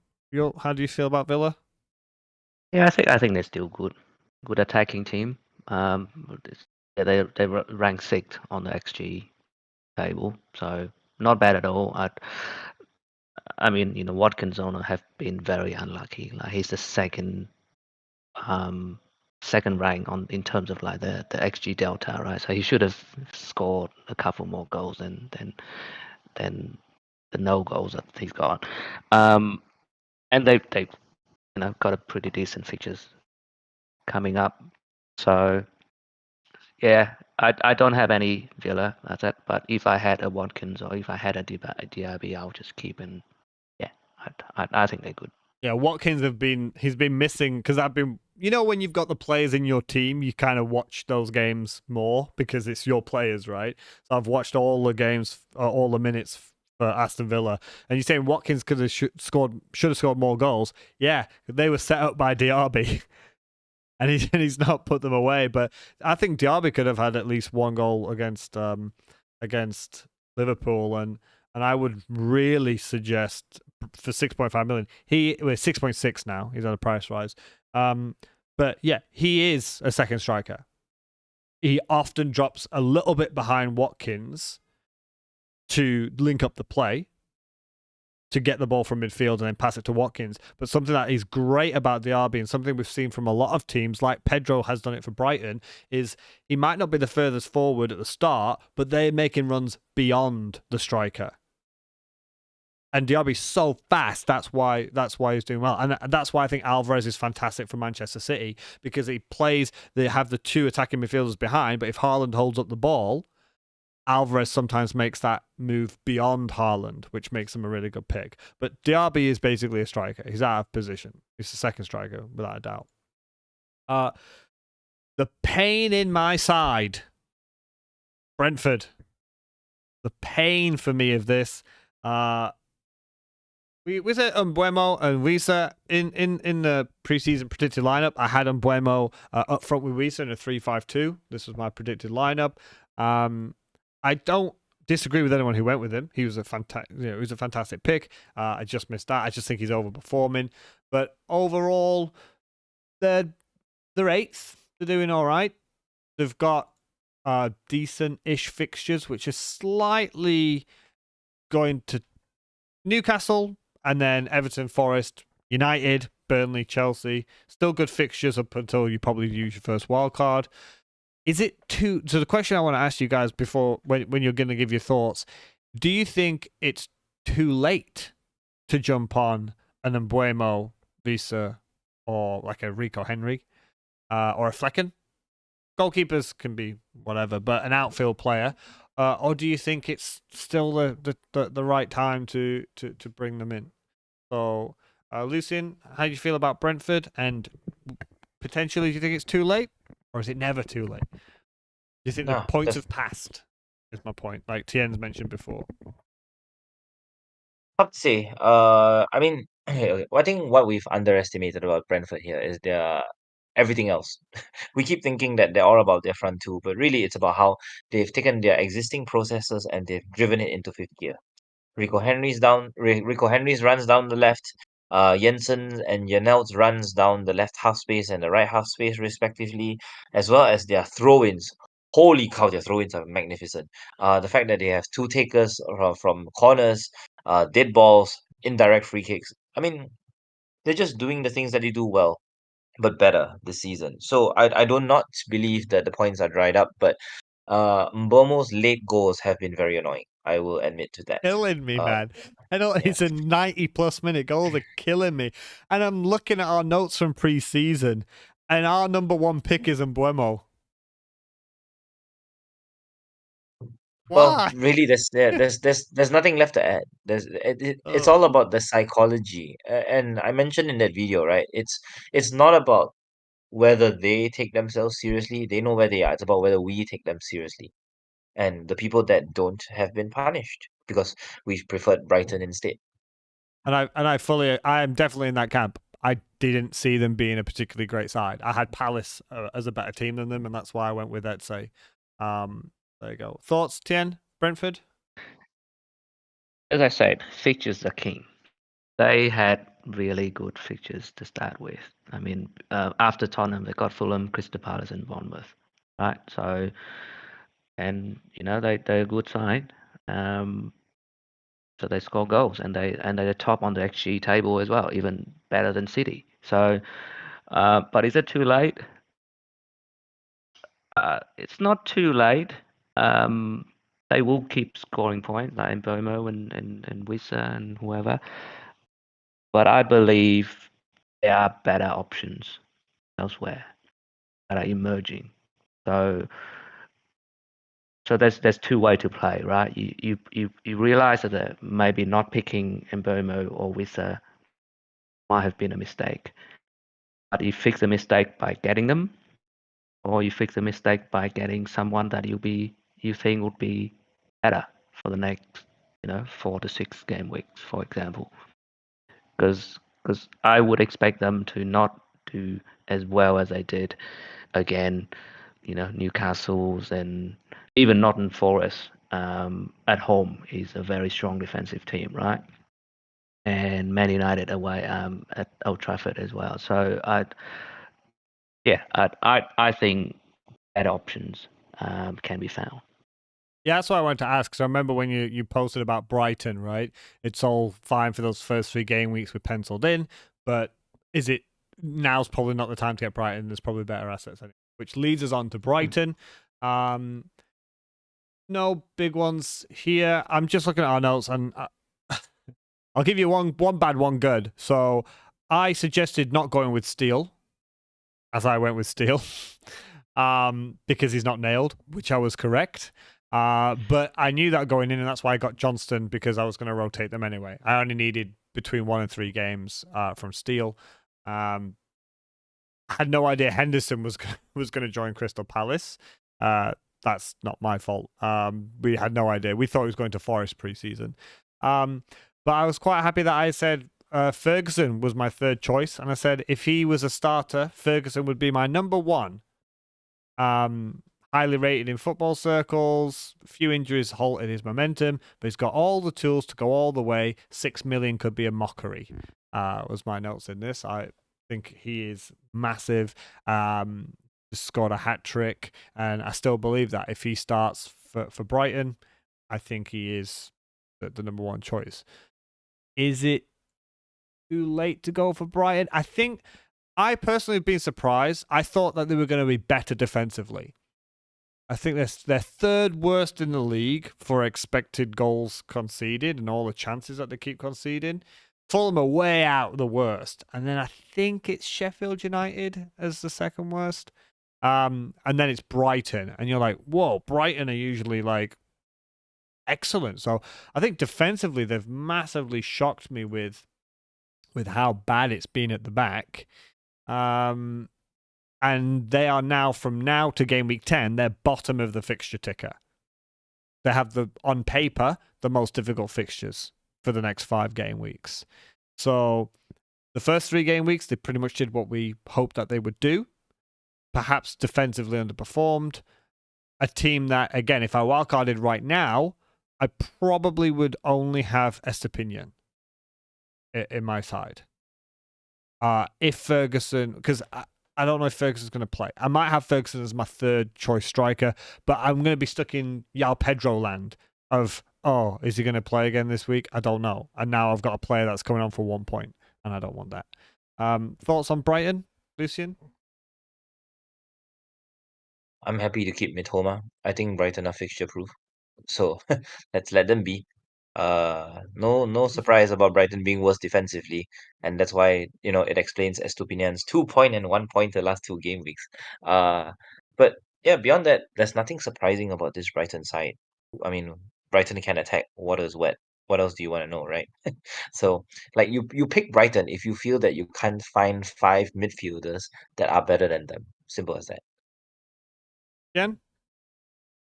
how do you feel about Villa? Yeah, I think they're still good attacking team. They rank 6th on the XG table, so not bad at all. I mean, Watkins owner have been very unlucky. Like he's the second rank in terms of like the XG delta, right? So he should have scored a couple more goals than the no goals that he's got. And they got a pretty decent fixtures coming up. So yeah, I don't have any Villa, that's it. But if I had a Watkins or if I had a Diaby, I'll just keep and yeah, I think they're good. Yeah, Watkins he's been missing because I've been, when you've got the players in your team, you kind of watch those games more because it's your players, right? So I've watched all the games, all the minutes for Aston Villa, and you're saying Watkins should have scored more goals. Yeah, they were set up by Diaby. And he's not put them away, but I think Diaby could have had at least one goal against Liverpool, and I would really suggest for 6.5 million. We're 6.6 now. He's on a price rise. But yeah, he is a second striker. He often drops a little bit behind Watkins to link up the play, to get the ball from midfield and then pass it to Watkins. But something that is great about Diaby and something we've seen from a lot of teams, like Pedro has done it for Brighton, is he might not be the furthest forward at the start, but they're making runs beyond the striker. And Diaby's so fast, that's why he's doing well. And that's why I think Alvarez is fantastic for Manchester City, because they have the two attacking midfielders behind, but if Haaland holds up the ball, Alvarez sometimes makes that move beyond Haaland, which makes him a really good pick. But Diaby is basically a striker. He's out of position. He's the second striker, without a doubt. The pain in my side. Brentford. The pain for me of this. We said Mbeumo and Wisa in the preseason predicted lineup. I had Mbeumo up front with Wisa in a 3-5-2. This was my predicted lineup. I don't disagree with anyone who went with him. He was a fantastic pick. I just missed that. I just think he's overperforming. But overall, they're 8th. They're doing all right. They've got decent-ish fixtures, which is slightly going to Newcastle and then Everton, Forest, United, Burnley, Chelsea. Still good fixtures up until you probably use your first wild card. Is it too... So the question I want to ask you guys before, when you're going to give your thoughts, do you think it's too late to jump on an Mbeumo, Visa, or like a Rico Henry, or a Flecken? Goalkeepers can be whatever, but an outfield player, or do you think it's still the right time to bring them in? So, Lucien, how do you feel about Brentford? And potentially, do you think it's too late, or is it never too late? Do you think the points have passed? Is my point, like Tien's mentioned before. Hard to say. I mean, okay, I think what we've underestimated about Brentford here is their everything else. We keep thinking that they're all about their front two, but really it's about how they've taken their existing processes and they've driven it into fifth gear. Rico Henry's runs down the left. Jensen and Janelt's runs down the left half space and the right half space respectively, as well as their throw-ins. Holy cow, their throw-ins are magnificent. The fact that they have two takers from corners, dead balls, indirect free kicks. I mean, they're just doing the things that they do well, but better this season. So I do not believe that the points are dried up, but Mbomo's late goals have been very annoying. I will admit to that. Killing me, Uh, man. I know yeah. it's a 90+ minute goal. They're killing me. And I'm looking at our notes from pre-season, and our number one pick is Mbuemo. Well, Why? really, there's nothing left to add. It's all Oh. about the psychology, and I mentioned in that video, right? It's not about whether they take themselves seriously. They know where they are. It's about whether we take them seriously. And the people that don't have been punished because we've preferred Brighton instead. And I am definitely in that camp. I didn't see them being a particularly great side. I had Palace as a better team than them, and that's why I went with Etse. There you go. Thoughts, Tien? Brentford? As I said, fixtures are king. They had really good fixtures to start with. I mean, after Tottenham, they got Fulham, Crystal Palace, and Bournemouth, right? So, and they're a good side. So they score goals, and they're top on the XG table as well, even better than City. So, but is it too late? It's not too late. They will keep scoring points, like Mbomo and Wissa and whoever. But I believe there are better options elsewhere that are emerging. So there's two way to play, right? You realize that maybe not picking Mbomo or Wissa might have been a mistake, but you fix the mistake by getting them, or you fix the mistake by getting someone that you think would be better for the next 4 to 6 game weeks, for example. Because I would expect them to not do as well as they did again, Newcastle's and even Nottingham Forest at home is a very strong defensive team, right? And Man United away at Old Trafford as well. So I think better options can be found. Yeah, that's what I wanted to ask. Because I remember when you posted about Brighton, right? It's all fine for those first 3 game weeks we penciled in, but is it now's probably not the time to get Brighton? There's probably better assets, which leads us on to Brighton. No big ones here. I'm just looking at our notes, and I'll give you one bad, one good. So I suggested not going with Steele, as I went with Steele, because he's not nailed, which I was correct. But I knew that going in, and that's why I got Johnston, because I was going to rotate them anyway. I only needed between 1 and 3 games from Steele. I had no idea Henderson was going to join Crystal Palace. That's not my fault. We had no idea. We thought he was going to Forest preseason. But I was quite happy that I said Ferguson was my third choice, and I said if he was a starter, Ferguson would be my number 1. Highly rated in football circles. A few injuries halted his momentum, but he's got all the tools to go all the way. 6 million could be a mockery. Was my notes in this. I think he is massive. Scored a hat trick, and I still believe that if he starts for Brighton, I think he is the number 1 choice. Is it too late to go for Brighton? I think I personally have been surprised. I thought that they were going to be better defensively. I think they're third worst in the league for expected goals conceded and all the chances that they keep conceding. Fulham are way out the worst. And then I think it's Sheffield United as the second worst. And then it's Brighton. And you're like, whoa, Brighton are usually like excellent. So I think defensively they've massively shocked me with how bad it's been at the back. And they are now, from now to game week 10, they're bottom of the fixture ticker. They have on paper, the most difficult fixtures for the next 5 game weeks. So the first 3 game weeks, they pretty much did what we hoped that they would do. perhaps defensively underperformed. A team that, again, if I wildcarded right now, I probably would only have Estepinian in my side. If Ferguson, because I don't know if Ferguson's going to play. I might have Ferguson as my third choice striker, but I'm going to be stuck in Yao Pedro land of, oh, is he going to play again this week? I don't know. And now I've got a player that's coming on for 1 point, and I don't want that. Thoughts on Brighton, Lucian? I'm happy to keep Mitoma. I think Brighton are fixture proof. So let's let them be. No surprise about Brighton being worse defensively, and that's why it explains Estupinian's 2 point and 1 point the last two game weeks. But yeah, beyond that, there's nothing surprising about this Brighton side. I mean, Brighton can attack. Water is wet. What else do you want to know, right? So, like you pick Brighton if you feel that you can't find five midfielders that are better than them. Simple as that. Jen?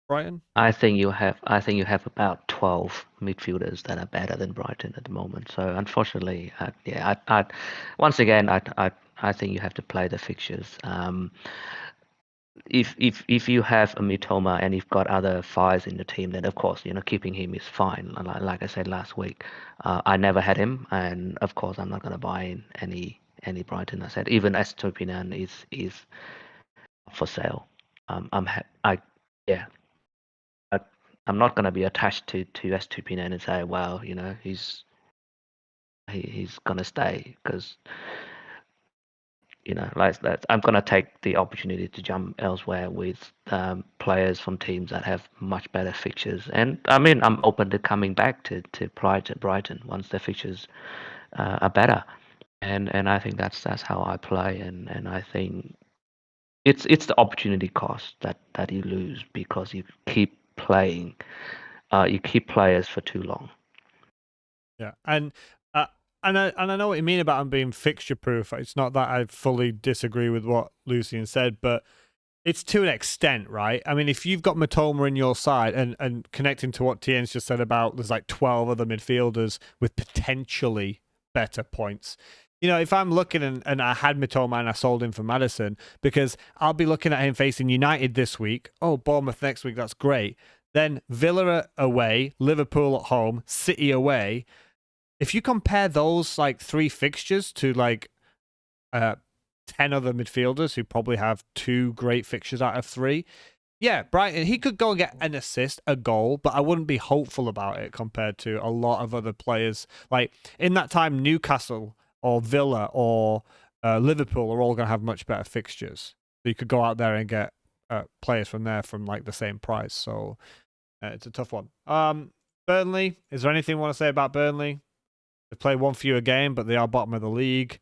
Brighton? I think you have about 12 midfielders that are better than Brighton at the moment. So unfortunately, once again, I think you have to play the fixtures. If you have a Mitoma and you've got other fires in the team, then of course keeping him is fine. Like I said last week, I never had him, and of course I'm not going to buy in any Brighton. I said even Estupinan is for sale. Yeah. I'm not going to be attached to Estupinan and say, well, he's going to stay because like that. I'm going to take the opportunity to jump elsewhere with players from teams that have much better fixtures. And I mean, I'm open to coming back to Brighton once their fixtures are better. And I think that's how I play. And I think it's the opportunity cost that you lose because you keep playing. You keep players for too long. Yeah, and I know what you mean about them being fixture proof. It's not that I fully disagree with what Lucian said, but it's to an extent, right? I mean, if you've got Matoma in your side, and connecting to what Tien's just said about there's like 12 other midfielders with potentially better points. If I'm looking and I had Mitoma and I sold him for Maddison, because I'll be looking at him facing United this week. Oh, Bournemouth next week, that's great. Then Villa away, Liverpool at home, City away. If you compare those like three fixtures to like 10 other midfielders who probably have two great fixtures out of three, yeah, Brighton, he could go and get an assist, a goal, but I wouldn't be hopeful about it compared to a lot of other players. Like in that time, Newcastle or Villa or Liverpool are all going to have much better fixtures. So you could go out there and get players from there from like the same price. So it's a tough one. Burnley, is there anything you want to say about Burnley? They play one fewer game, but they are bottom of the league.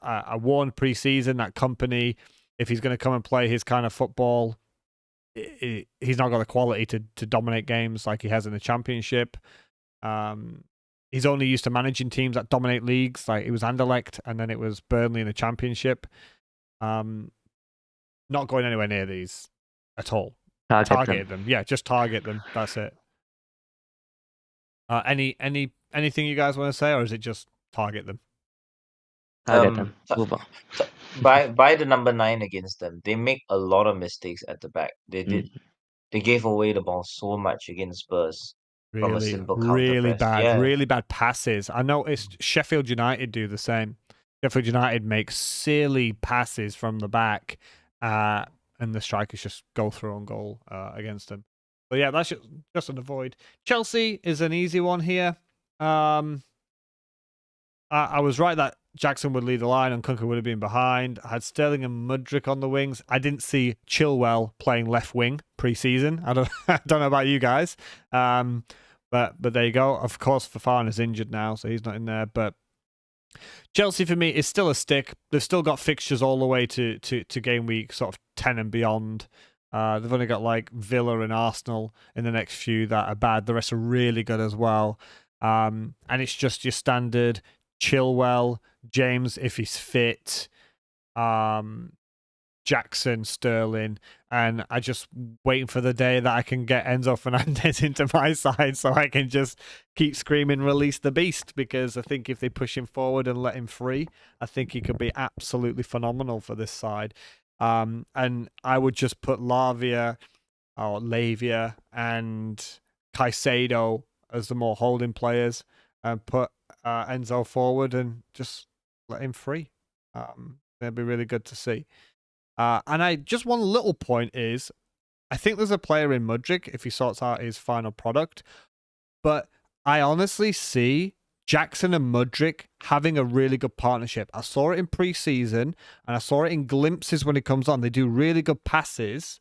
I warned pre-season that Company, if he's going to come and play his kind of football, he's not got the quality to dominate games like he has in the Championship. He's only used to managing teams that dominate leagues. Like it was Anderlecht, and then it was Burnley in the Championship. Not going anywhere near these at all. Target them. Yeah, just target them. That's it. Anything you guys want to say, or is it just target them? Target them. Move on. So by the number 9 against them, they make a lot of mistakes at the back. They did. They gave away the ball so much against Spurs from a simple counter press. Really bad passes. I noticed Sheffield United do the same. Sheffield United make silly passes from the back, and the strikers just go through on goal against them. But yeah, that's just an avoid. Chelsea is an easy one here. I was right that Jackson would lead the line and Kunku would have been behind. I had Sterling and Mudryk on the wings. I didn't see Chilwell playing left wing pre-season. I don't know about you guys. But there you go. Of course, Fofana's injured now, so he's not in there. But Chelsea for me is still a stick. They've still got fixtures all the way to game week sort of 10 and beyond. They've only got like Villa and Arsenal in the next few that are bad. The rest are really good as well. And it's just your standard Chilwell, James if he's fit, Jackson, Sterling, and I just waiting for the day that I can get Enzo Fernandez into my side so I can just keep screaming release the beast, because I think if they push him forward and let him free, I think he could be absolutely phenomenal for this side. And I would just put Lavia or Lavia and Caicedo as the more holding players, and put Enzo forward and just let him free. That'd be really good to see. And I just one little point is, I think there's a player in Mudryk if he sorts out his final product, but I honestly see Jackson and Mudryk having a really good partnership. I saw it in preseason and I saw it in glimpses when it comes on. They do really good passes,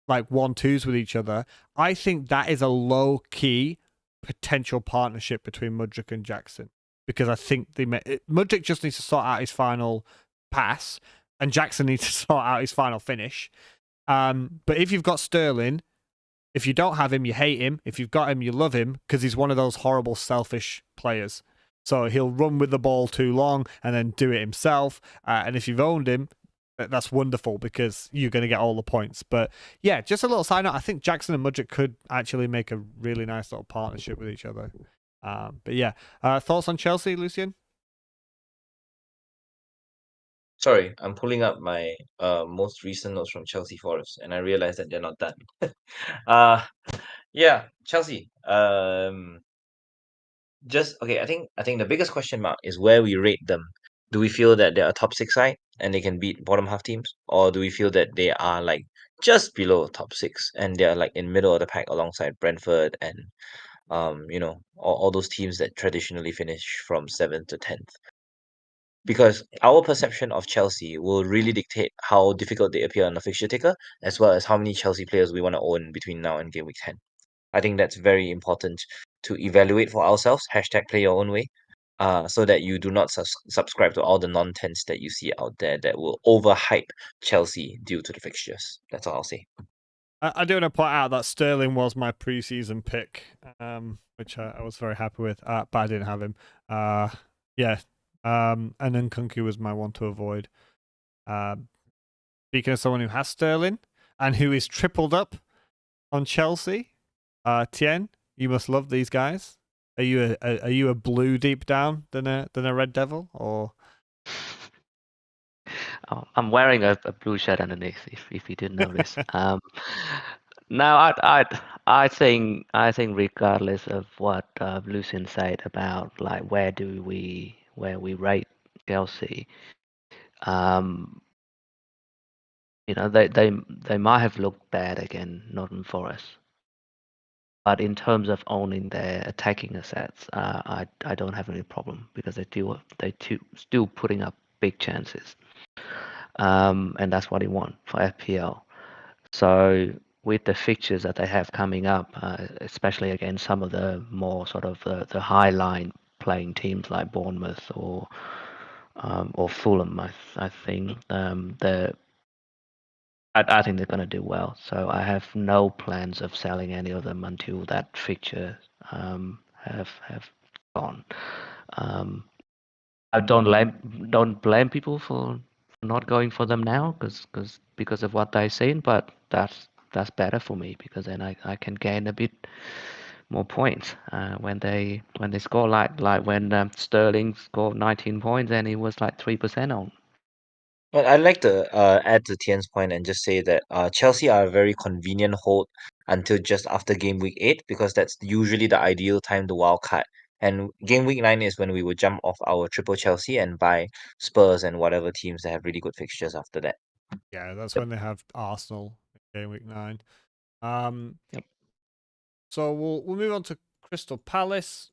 like 1-2s with each other. I think that is a low key potential partnership between Mudryk and Jackson, because I think Mudryk just needs to sort out his final pass and Jackson needs to sort out his final finish. But if you've got Sterling, if you don't have him, you hate him. If you've got him, you love him, because he's one of those horrible, selfish players. So he'll run with the ball too long and then do it himself. And if you've owned him, that's wonderful, because you're going to get all the points. But yeah, just a little side note. I think Jackson and Mudryk could actually make a really nice little partnership with each other. But yeah, thoughts on Chelsea, Lucian? Sorry, I'm pulling up my most recent notes from Chelsea Forest, and I realized that they're not done. uh yeah, Chelsea. Just okay, I think the biggest question mark is where we rate them. Do we feel that they're a top six side and they can beat bottom half teams? Or do we feel that they are like just below top six and they're like in middle of the pack alongside Brentford and all those teams that traditionally finish from 7th to 10th? Because our perception of Chelsea will really dictate how difficult they appear on the fixture ticker, as well as how many Chelsea players we want to own between now and game week 10. I think that's very important to evaluate for ourselves. Hashtag play your own way. So that you do not subscribe to all the nonsense that you see out there that will overhype Chelsea due to the fixtures. That's all I'll say. I do want to point out that Sterling was my preseason pick, which I was very happy with, but I didn't have him. Yeah, and then Nkunku was my one to avoid. Speaking of someone who has Sterling and who is tripled up on Chelsea, Tien, you must love these guys. Are you a blue deep down than a red devil, or? Oh, I'm wearing a blue shirt underneath, if you didn't notice. No, I think regardless of what Lucian said about like where we rate Chelsea, um, they might have looked bad again, Nottingham Forest. But in terms of owning their attacking assets, I don't have any problem, because they still putting up big chances, and that's what you want for FPL. So with the fixtures that they have coming up, especially against some of the more sort of the high line playing teams like Bournemouth or Fulham, I think I think they're going to do well. So I have no plans of selling any of them until that fixture have gone. Um, I don't blame people for not going for them now, because of what they're saying, but that's better for me, because then I can gain a bit more points when they score, like when Sterling scored 19 points and he was like 3% on. But I'd like to add to Tien's point and just say that Chelsea are a very convenient hold until just after game week 8, because that's usually the ideal time to wild card. And game week 9 is when we would jump off our triple Chelsea and buy Spurs and whatever teams that have really good fixtures after that. Yeah, that's Yep. when they have Arsenal in game week 9. Yep. So we'll move on to Crystal Palace.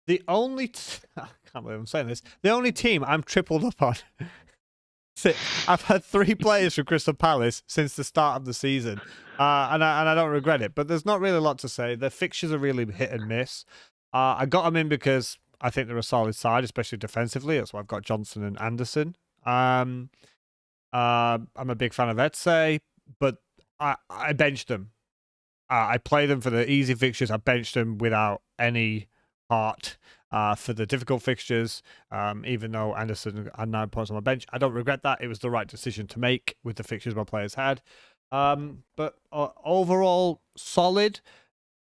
The only I can't believe I'm saying this. The only team I'm tripled up on. I've had 3 players from Crystal Palace since the start of the season, and I don't regret it. But there's not really a lot to say. Their fixtures are really hit and miss. I got them in because I think they're a solid side, especially defensively. That's why I've got Johnson and Anderson. I'm a big fan of Etse, but I benched them. I play them for the easy fixtures. I benched them without any heart for the difficult fixtures, even though Anderson had 9 points on my bench. I don't regret that. It was the right decision to make with the fixtures my players had. But overall, solid.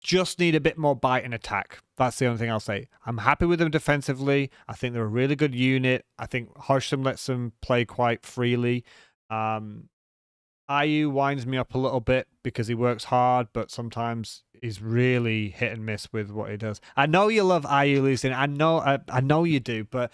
Just need a bit more bite and attack. That's the only thing I'll say. I'm happy with them defensively. I think they're a really good unit. I think Horsham lets them play quite freely. IU winds me up a little bit because he works hard, but sometimes he's really hit and miss with what he does. I know you love IU losing. I know you do, but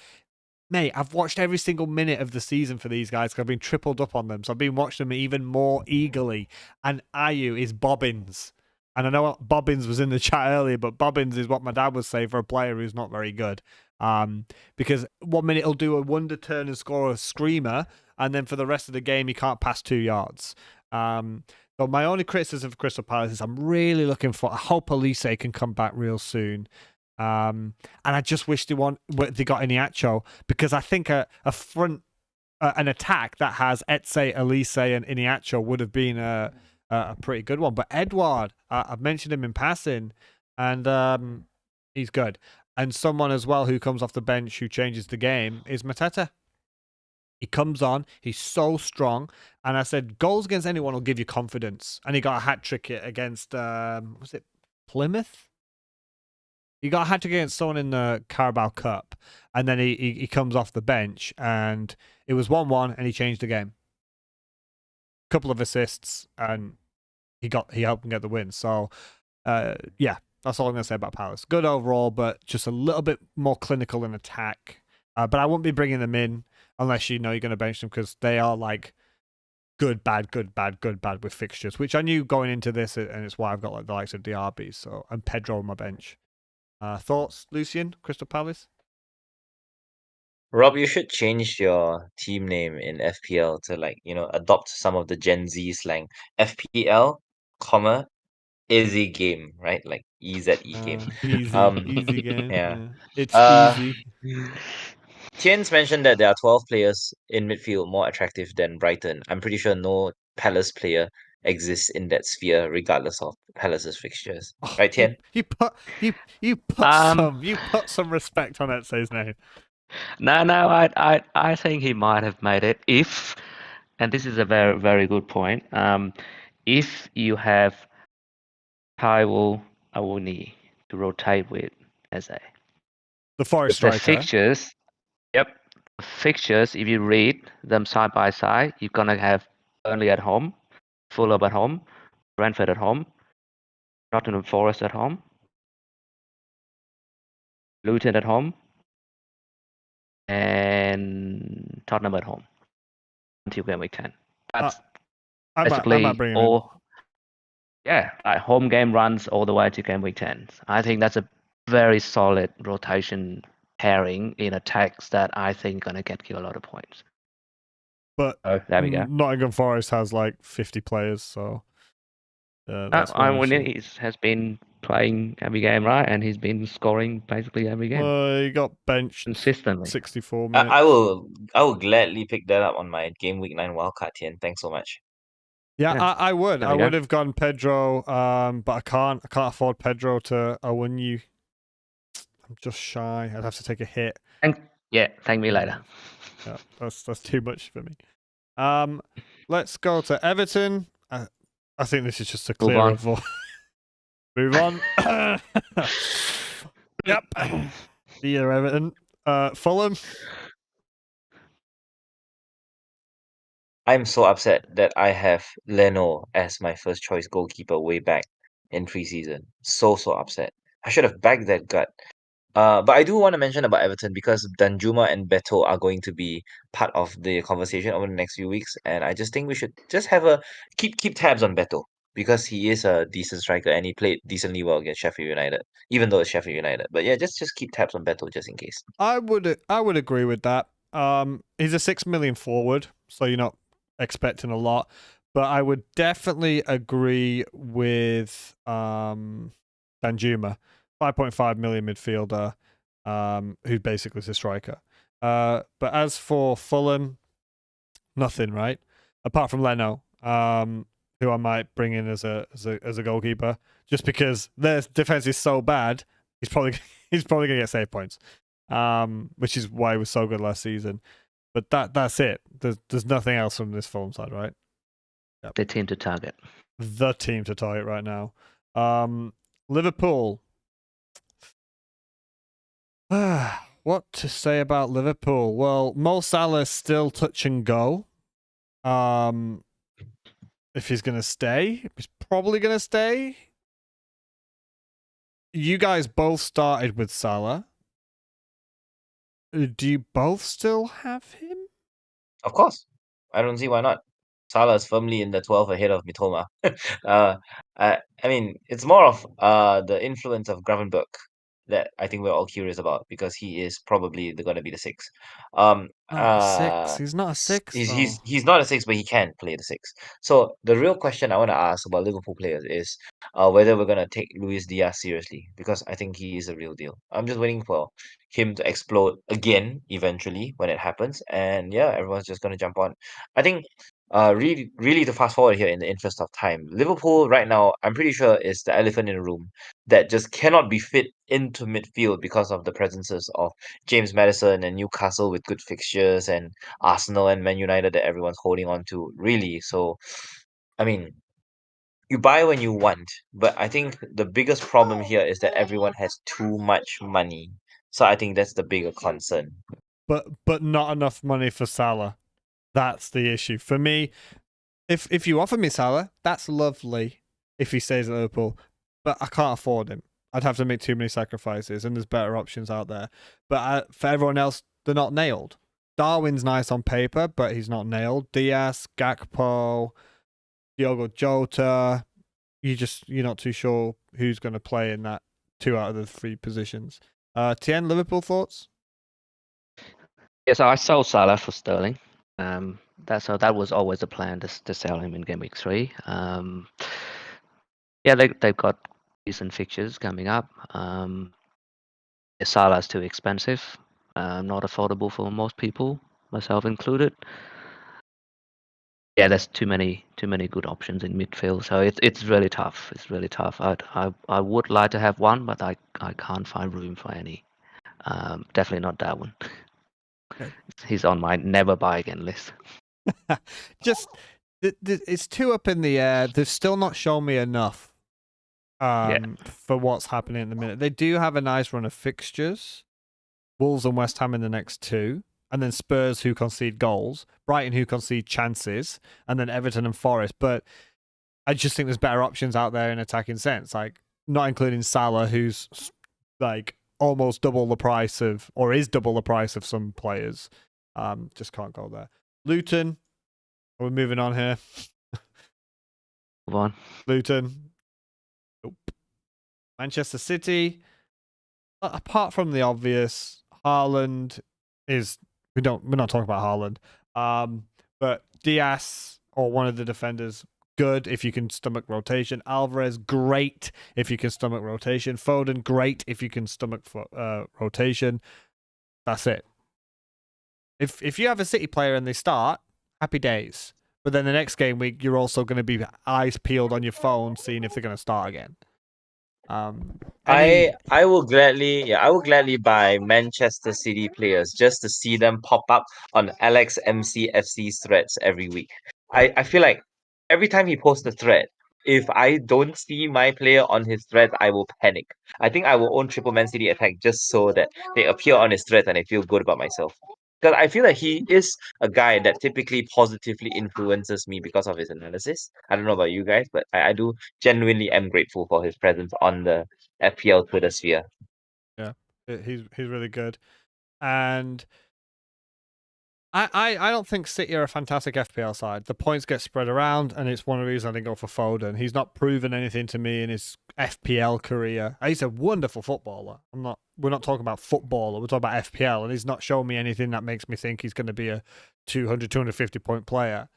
mate, I've watched every single minute of the season for these guys because I've been tripled up on them. So I've been watching them even more eagerly. And IU is Bobbins. And I know Bobbins was in the chat earlier, but Bobbins is what my dad would say for a player who's not very good. Because 1 minute he'll do a wonder turn and score a screamer, and then for the rest of the game he can't pass 2 yards. So my only criticism of Crystal Palace is I'm really looking for. I hope Elise can come back real soon. And I just wish they got Iniacho, because I think a front an attack that has Etse, Elise, and Iniacho would have been a pretty good one. But Edouard, I've mentioned him in passing, and he's good. And someone as well who comes off the bench who changes the game is Mateta. He comes on, he's so strong, and I said goals against anyone will give you confidence. And he got a hat trick against was it Plymouth? He got a hat trick against someone in the Carabao Cup, and then he comes off the bench, and it was 1-1, and he changed the game. Couple of assists, and he helped him get the win. So, yeah, that's all I'm gonna say about Palace. Good overall, but just a little bit more clinical in attack. But I won't be bringing them in unless you know you're gonna bench them, because they are like good, bad, good, bad, good, bad with fixtures, which I knew going into this, and it's why I've got like the likes of Diaby, and Pedro on my bench. Thoughts, Lucian? Crystal Palace? Rob, you should change your team name in FPL to adopt some of the Gen Z slang. FPL, comma, easy game, right? Like EZE game. Easy game. Yeah. Yeah. It's Uh, easy. Tien's mentioned that there are 12 players in midfield more attractive than Brighton. I'm pretty sure no Palace player exists in that sphere, regardless of Palace's fixtures. Oh, Right, Tien? you put Um, some respect on Etse's name. no, I think he might have made it if, and this is a very, very good point. If you have Taiwo Awuni to rotate with as a The Forest the striker. fixtures, yep, fixtures. If you read them side by side, you're gonna have Burnley at home, Fulham at home, Brentford at home, Nottingham Forest at home, Luton at home, and Tottenham at home until game week 10. That's I might basically bring him in. all. Yeah, like home game runs all the way to game week 10. I think that's a very solid rotation pairing in attacks that I think gonna get you a lot of points. But So there we go. Nottingham Forest has like 50 players, so that's one issue. He has been playing every game, right? And he's been scoring basically every game He got benched consistently. 64 minutes. I will gladly pick that up on my Game Week 9 wildcard, Tien. Thanks so much. Yeah, Yeah, I would. there I we go. would have gone Pedro, but I can't afford Pedro to win you. I'm just shy. I'd have to take a hit. Thank me later. Yeah, that's too much for me. Let's go to Everton. I think this is just a clear on. avoid. Move on. Yep. See you, Everton. Fulham. I'm so upset that I have Leno as my first choice goalkeeper way back in preseason. So upset. I should have bagged that gut. But I do want to mention about Everton because Danjuma and Beto are going to be part of the conversation over the next few weeks, and I just think we should just have a keep tabs on Beto because he is a decent striker and he played decently well against Sheffield United, even though it's Sheffield United. But yeah, just keep tabs on Beto just in case. I would agree with that. He's a 6 million forward, so you're not expecting a lot. But I would definitely agree with Danjuma, 5.5 million midfielder, who basically is a striker. But as for Fulham, nothing, right? Apart from Leno, who I might bring in as a goalkeeper, just because their defense is so bad, he's probably gonna get save points, which is why he was so good last season. But that's it. There's nothing else from this Fulham side, right? Yep. The team to target. The team to target right now. Liverpool. What to say about Liverpool? Well, Mo Salah's still touch and go. if he's going to stay. He's probably going to stay. You guys both started with Salah. Do you both still have him? Of course. I don't see why not. Salah is firmly in the 12 ahead of Mitoma. I mean, it's more of the influence of Gravenberch that I think we're all curious about because he is probably going to be the six. Not a six. He's not a six, though. He's not a six, but he can play the six. So the real question I want to ask about Liverpool players is whether we're gonna take Luis Diaz seriously because I think he is a real deal. I'm just waiting for him to explode again eventually when it happens, and yeah, everyone's just gonna jump on. I think really to fast forward here in the interest of time, Liverpool right now I'm pretty sure is the elephant in the room that just cannot be fit into midfield because of the presences of James Maddison and Newcastle with good fixtures and Arsenal and Man United that everyone's holding on to really. So I mean, you buy when you want, but I think the biggest problem here is that everyone has too much money. So I think that's the bigger concern. But not enough money for Salah. That's the issue. For me, if you offer me Salah, that's lovely if he stays at Liverpool. But I can't afford him. I'd have to make too many sacrifices, and there's better options out there. But for everyone else, they're not nailed. Darwin's nice on paper, but he's not nailed. Diaz, Gakpo, Diogo Jota. You're not too sure who's going to play in that 2 out of the 3 positions. Tien, Liverpool thoughts? Yes, I sold Salah for Sterling. That was always the plan to sell him in Gameweek 3. Yeah, they've got decent fixtures coming up. Salah's too expensive, not affordable for most people, myself included. Yeah, there's too many good options in midfield, so it's really tough. It's really tough. I would like to have one, but I can't find room for any. Definitely not Darwin. Okay. He's on my never buy again list. Just it's too up in the air. They've still not shown me enough for what's happening at the minute. They do have a nice run of fixtures. Wolves and West Ham in the next 2. And then Spurs who concede goals. Brighton who concede chances. And then Everton and Forest. But I just think there's better options out there in attacking sense. Like, not including Salah, who's like almost double the price of, or is double the price of some players. Just can't go there. Luton. Are we moving on here? Move on. Luton. Nope. Manchester City. Apart from the obvious, Haaland is we're not talking about Haaland. But Diaz or one of the defenders, good if you can stomach rotation. Alvarez, great if you can stomach rotation. Foden, great if you can stomach rotation. That's it. If you have a City player and they start, happy days. But then the next game week, you're also going to be eyes peeled on your phone, seeing if they're going to start again. I will gladly buy Manchester City players just to see them pop up on Alex MCFC's threads every week. I feel like every time he posts a thread, if I don't see my player on his thread, I will panic. I think I will own Triple Man City Attack just so that they appear on his thread and I feel good about myself. Because I feel like he is a guy that typically positively influences me because of his analysis. I don't know about you guys, but I do genuinely am grateful for his presence on the FPL Twitter sphere. Yeah, he's really good, and I don't think City are a fantastic FPL side. The points get spread around, and it's one of the reasons I didn't go for Foden. He's not proven anything to me in his FPL career. He's a wonderful footballer. We're not talking about footballer. We're talking about FPL, and he's not shown me anything that makes me think he's going to be a 200, 250 point player.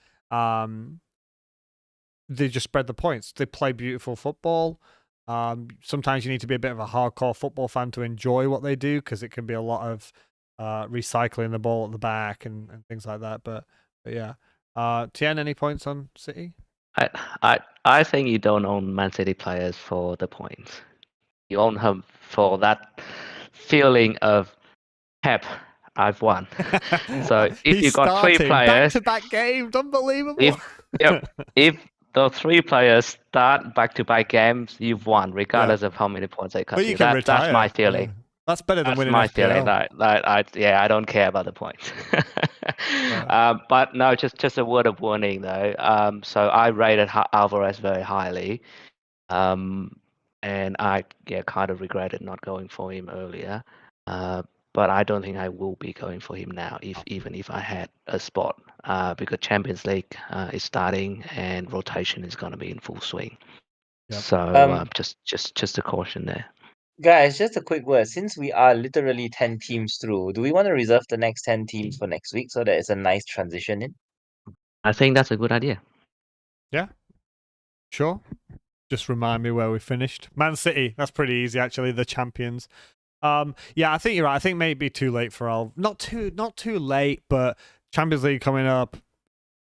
They just spread the points. They play beautiful football. Sometimes you need to be a bit of a hardcore football fan to enjoy what they do because it can be a lot of recycling the ball at the back and things like that. But yeah. Tien, any points on City? I think you don't own Man City players for the points. You own him for that feeling of Pep, I've won. So if you've got 3 players, back-to-back games, unbelievable. If the 3 players start back-to-back games, you've won, regardless of how many points they cost you. That's my feeling. That's better than That's winning my feeling. FPL. I don't care about the points. Right. But no, just a word of warning though. So I rated Alvarez very highly. Um, and I kind of regretted not going for him earlier. But I don't think I will be going for him now, even if I had a spot, because Champions League is starting and rotation is going to be in full swing. Yep. So just a caution there. Guys, just a quick word. Since we are literally 10 teams through, do we want to reserve the next 10 teams for next week so that it's a nice transition in? I think that's a good idea. Yeah. Sure. Just remind me where we finished. Man City. That's pretty easy, actually. The champions. Yeah, I think you're right. I think maybe too late for Al. Not too late, but Champions League coming up.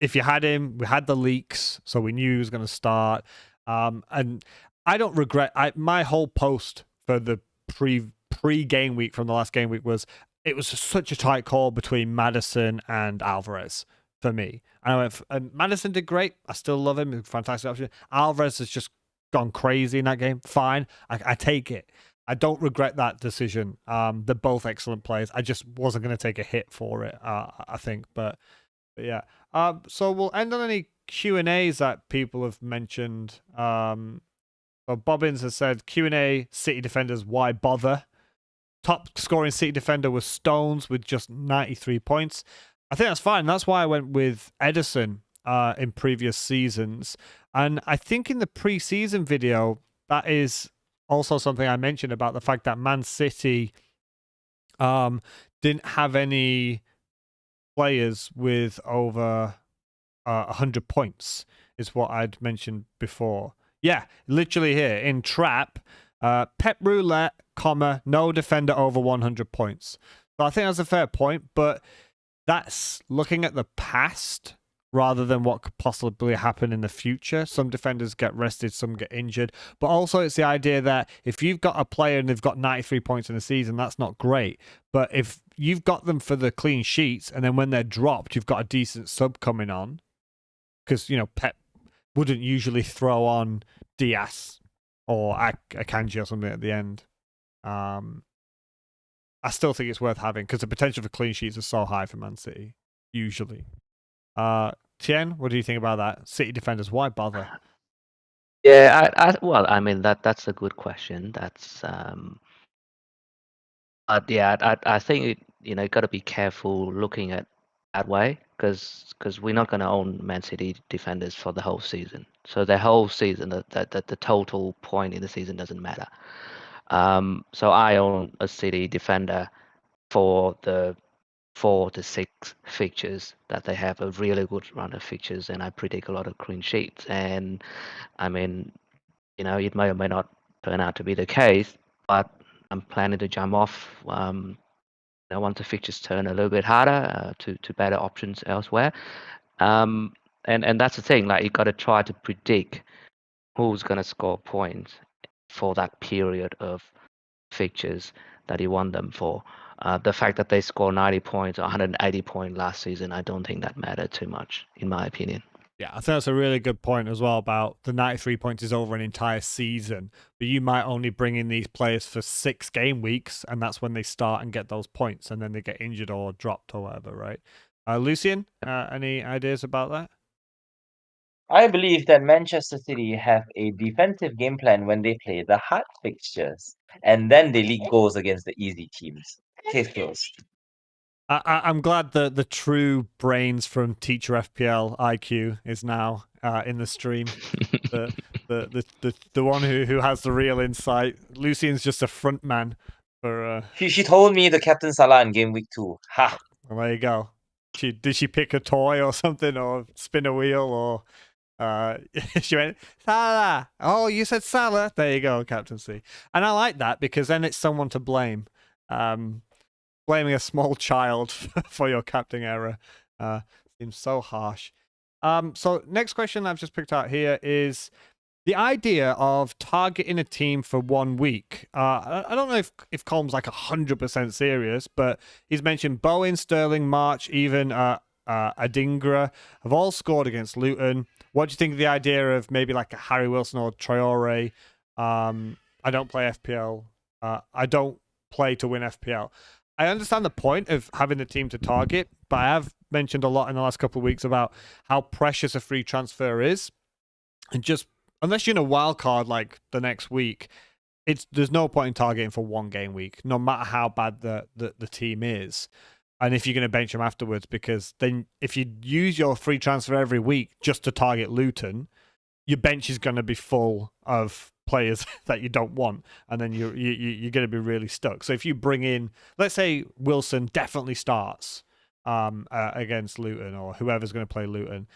If you had him, we had the leaks, so we knew he was going to start. And I don't regret. My whole post for the pre game week from the last game week was it was such a tight call between Maddison and Alvarez for me. And I went, and Maddison did great. I still love him. Fantastic option. Alvarez has just gone crazy in that game. Fine, I take it. I don't regret that decision. They're both excellent players. I just wasn't going to take a hit for it. I think, but yeah. So we'll end on any Q&As that people have mentioned. So Bobbins has said Q&A City defenders, why bother? Top scoring City defender was Stones with just 93 points. I think that's fine. That's why I went with Edison in previous seasons. And I think in the pre-season video, that is also something I mentioned about the fact that Man City didn't have any players with over 100 points, is what I'd mentioned before. Yeah, literally here in Trap, Pep Roulette, comma, no defender over 100 points. So I think that's a fair point, but that's looking at the past rather than what could possibly happen in the future. Some defenders get rested, some get injured. But also it's the idea that if you've got a player and they've got 93 points in a season, that's not great. But if you've got them for the clean sheets and then when they're dropped, you've got a decent sub coming on. Because, Pep wouldn't usually throw on Diaz or Akanji or something at the end. I still think it's worth having because the potential for clean sheets is so high for Man City, usually. Tien, what do you think about that? City defenders, why bother? Yeah, well, I mean that's a good question. I think got to be careful looking at that way because we're not going to own Man City defenders for the whole season. So the whole season, the total point in the season doesn't matter. So I own a City defender for the 4 to 6 fixtures that they have a really good run of fixtures, and I predict a lot of clean sheets. And I mean, it may or may not turn out to be the case, but I'm planning to jump off. Once the fixtures turn a little bit harder to better options elsewhere. And that's the thing. Like you got to try to predict who's going to score points for that period of fixtures that you want them for. The fact that they score 90 points or 180 points last season, I don't think that mattered too much, in my opinion. Yeah, I think that's a really good point as well about the 93 points is over an entire season, but you might only bring in these players for 6 game weeks, and that's when they start and get those points, and then they get injured or dropped or whatever, right? Lucian, any ideas about that? I believe that Manchester City have a defensive game plan when they play the hard fixtures, and then they leak goals against the easy teams. Case closed. I'm glad that the true brains from Teacher FPL IQ is now in the stream. the one who has the real insight. Lucian's just a front man for. She told me the captain Salah in game week 2. Ha! Well, there you go. Did she pick a toy or something, or spin a wheel, or she went Salah? Oh, you said Salah. There you go, Captain C. And I like that because then it's someone to blame. Blaming a small child for your captain error seems so harsh. So next question I've just picked out here is the idea of targeting a team for 1 week. I don't know if Colm's like 100% serious, but he's mentioned Bowen, Sterling, March, even Adingra have all scored against Luton. What do you think of the idea of maybe like a Harry Wilson or Traore? I don't play FPL. I don't play to win FPL. I understand the point of having the team to target, but I have mentioned a lot in the last couple of weeks about how precious a free transfer is. And just unless you're in a wild card like the next week, there's no point in targeting for one game week, no matter how bad the team is. And if you're going to bench them afterwards, because then if you use your free transfer every week just to target Luton, your bench is going to be full of players that you don't want, and then you're going to be really stuck. So if you bring in, let's say Wilson definitely starts against Luton, or whoever's going to play Luton,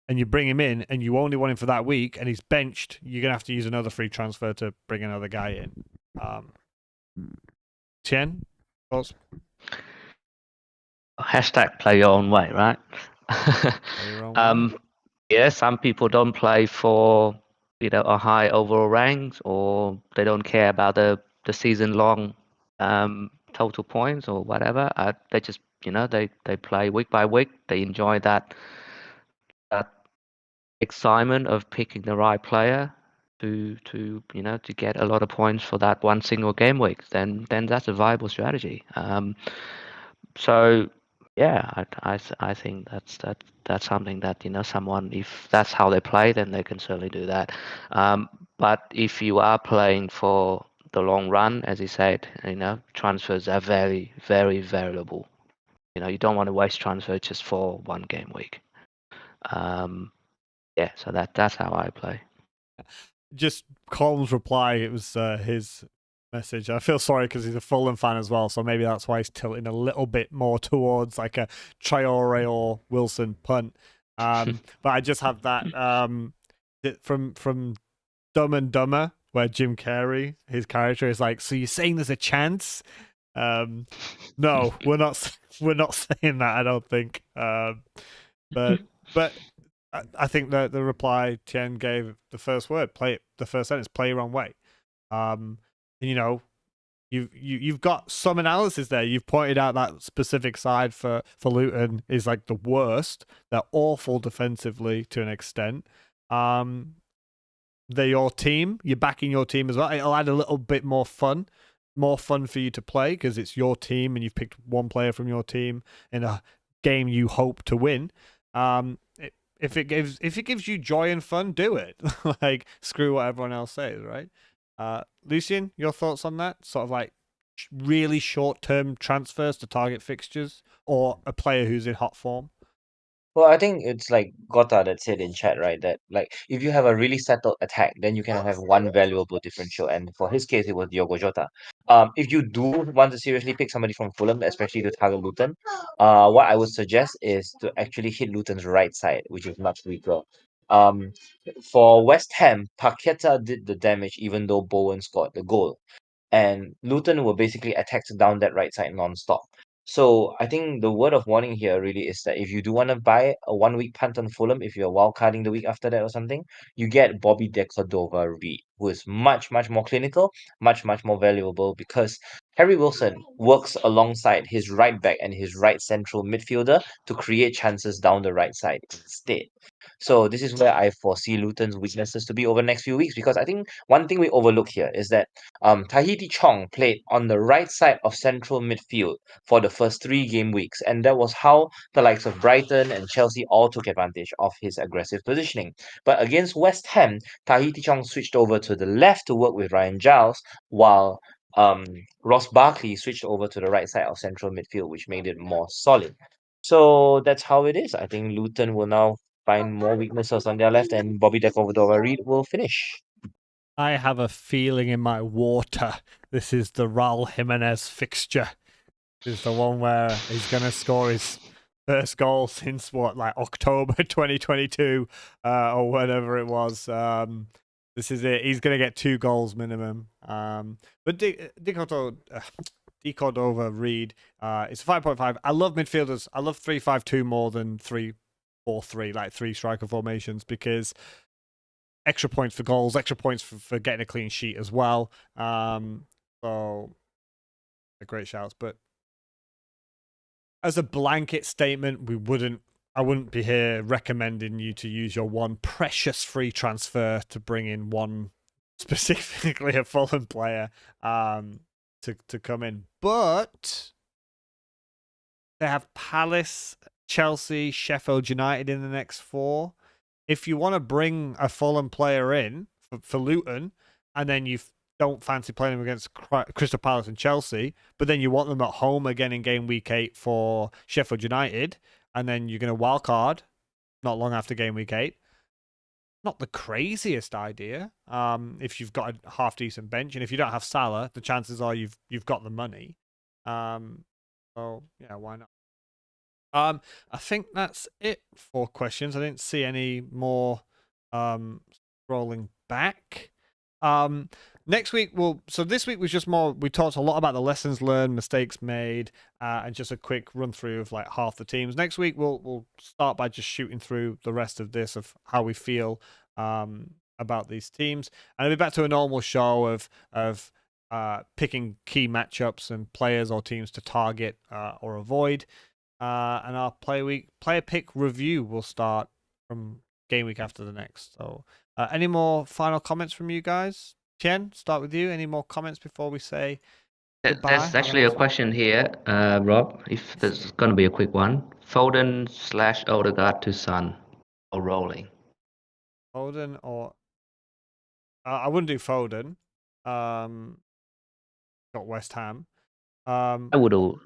and you bring him in and you only want him for that week and he's benched, you're going to have to use another free transfer to bring another guy in. Tien, thoughts? Hashtag play your own way, right? Play your own way. Yeah, some people don't play for a high overall ranks, or they don't care about the season long total points or whatever. They just they play week by week. They enjoy that excitement of picking the right player to get a lot of points for that one single game week. Then that's a viable strategy. So yeah, I think that's something that someone, if that's how they play, then they can certainly do that. But if you are playing for the long run, as he said, transfers are very, very variable. You don't want to waste transfer just for one game week. Yeah, so that's how I play. Just Colm's reply, it was his message. I feel sorry because he's a Fulham fan as well, so maybe that's why he's tilting a little bit more towards like a Traore or Wilson punt. But I just have that from Dumb and Dumber, where Jim Carrey, his character, is like, so you're saying there's a chance? No, we're not saying that, I don't think. But I think the reply Tien gave, the first word, the first sentence, play your own way. You've got some analysis there. You've pointed out that specific side for Luton is like the worst. They're awful defensively to an extent. They're your team. You're backing your team as well. It'll add a little bit more fun for you to play because it's your team and you've picked one player from your team in a game you hope to win. If it gives you joy and fun, do it. Like, screw what everyone else says, right? Lucian, your thoughts on that? Sort of like really short-term transfers to target fixtures, or a player who's in hot form? Well, I think it's like Gota that said in chat, right? That like if you have a really settled attack, then you can have one valuable differential. And for his case, it was Diogo Jota. If you do want to seriously pick somebody from Fulham, especially to target Luton, what I would suggest is to actually hit Luton's right side, which is much weaker. Um, for West Ham, Paqueta did the damage, even though Bowen scored the goal. And Luton were basically attacked down that right side non-stop. So I think the word of warning here really is that if you do want to buy a 1 week punt on Fulham, if you're wildcarding the week after that or something, you get Bobby De Cordova-Reid, who is much, much more clinical, much, much more valuable, because Harry Wilson works alongside his right back and his right central midfielder to create chances down the right side instead. So this is where I foresee Luton's weaknesses to be over the next few weeks, because I think one thing we overlook here is that Tahiti Chong played on the right side of central midfield for the first 3 game weeks, and that was how the likes of Brighton and Chelsea all took advantage of his aggressive positioning. But against West Ham, Tahiti Chong switched over to the left to work with Ryan Giles, while Ross Barkley switched over to the right side of central midfield, which made it more solid. So that's how it is. I think Luton will now find more weaknesses on their left, and Bobby De Cordova-Reid will finish. I have a feeling in my water this is the Raul Jimenez fixture. This is the one where he's going to score his first goal since October 2022 or whatever it was. This is it. He's going to get 2 goals minimum. But De Cordova-Reid, it's a 5.5. I love midfielders. I love 3-5-2 more than 3-4-3, like 3 striker formations, because extra points for goals, extra points for getting a clean sheet as well. So, great shouts. But as a blanket statement, I wouldn't be here recommending you to use your one precious free transfer to bring in one, specifically a Fulham player. to come in. But they have Palace, Chelsea, Sheffield United in the next 4. If you want to bring a Fulham player in for Luton, and then you don't fancy playing them against Crystal Palace and Chelsea, but then you want them at home again in game week 8 for Sheffield United, and then you're going to wildcard not long after game week 8. Not the craziest idea. If you've got a half decent bench, and if you don't have Salah, the chances are you've got the money. So yeah, why not? I think that's it for questions. I didn't see any more scrolling back. Next week so this week was just more, we talked a lot about the lessons learned, mistakes made, and just a quick run through of like half the teams. Next week we'll start by just shooting through the rest of this, of how we feel about these teams, and I'll be back to a normal show of picking key matchups and players or teams to target or avoid. And our player pick review will start from game week after the next. So any more final comments from you guys? Tien, start with you. Any more comments before we say goodbye? There's actually a question here, Rob, if there's going to be a quick one. Foden/Odegaard to Son or rolling? Foden or... I wouldn't do Foden. Got West Ham. I would do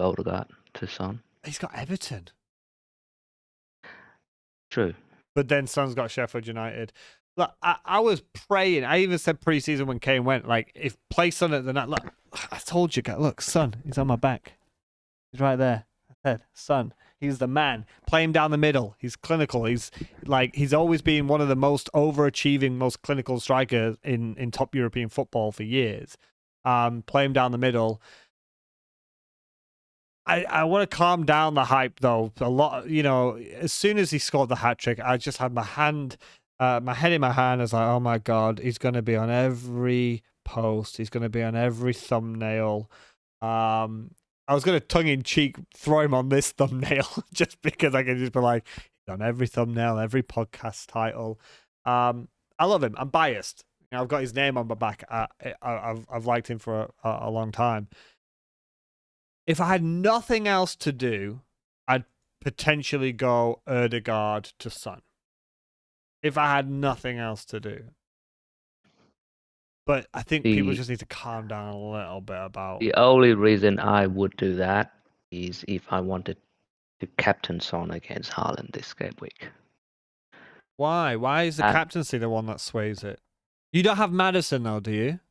Odegaard to Son. He's got Everton. True. But then Son's got Sheffield United. Look, I was praying. I even said pre-season when Kane went, like, if play Son at the night. Look, I told you, look, Son, he's on my back. He's right there. I said, Son, he's the man. Play him down the middle. He's clinical. He's always been one of the most overachieving, most clinical strikers in top European football for years. Play him down the middle. I want to calm down the hype though. A lot, as soon as he scored the hat trick, I just had my head in my hand. I was like, oh my God, he's going to be on every post. He's going to be on every thumbnail. I was going to tongue in cheek throw him on this thumbnail just because I can just be like, he's on every thumbnail, every podcast title. I love him. I'm biased. I've got his name on my back. I've liked him for a long time. If I had nothing else to do, I'd potentially go Odegaard to Son. If I had nothing else to do. But I think people just need to calm down a little bit about... The only reason I would do that is if I wanted to captain Son against Haaland this game week. Why? Why is the captaincy the one that sways it? You don't have Maddison though, do you?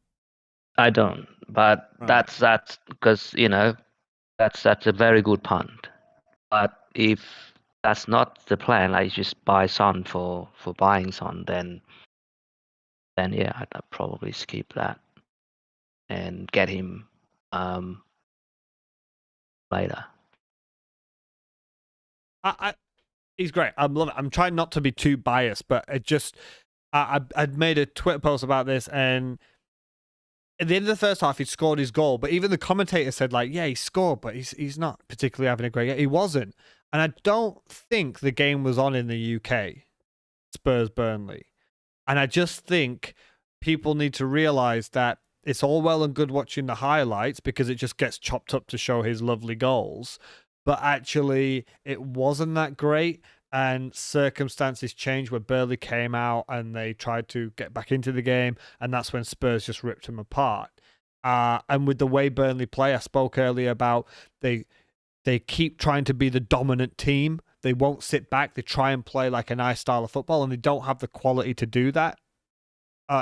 I don't, but Right. that's because, that's a very good punt. But if that's not the plan, like just buy Son for buying Son, then yeah, I'd probably skip that and get him later. He's great. I love it. I'm trying not to be too biased, but it just... I'd made a Twitter post about this, and at the end of the first half, he scored his goal. But even the commentator said, like, yeah, he scored, but he's not particularly having a great game. He wasn't. And I don't think the game was on in the UK, Spurs-Burnley. And I just think people need to realise that it's all well and good watching the highlights because it just gets chopped up to show his lovely goals. But actually, it wasn't that great. And circumstances changed where Burnley came out and they tried to get back into the game, and that's when Spurs just ripped them apart. And with the way Burnley play, I spoke earlier about they keep trying to be the dominant team. They won't sit back. They try and play like a nice style of football, and they don't have the quality to do that.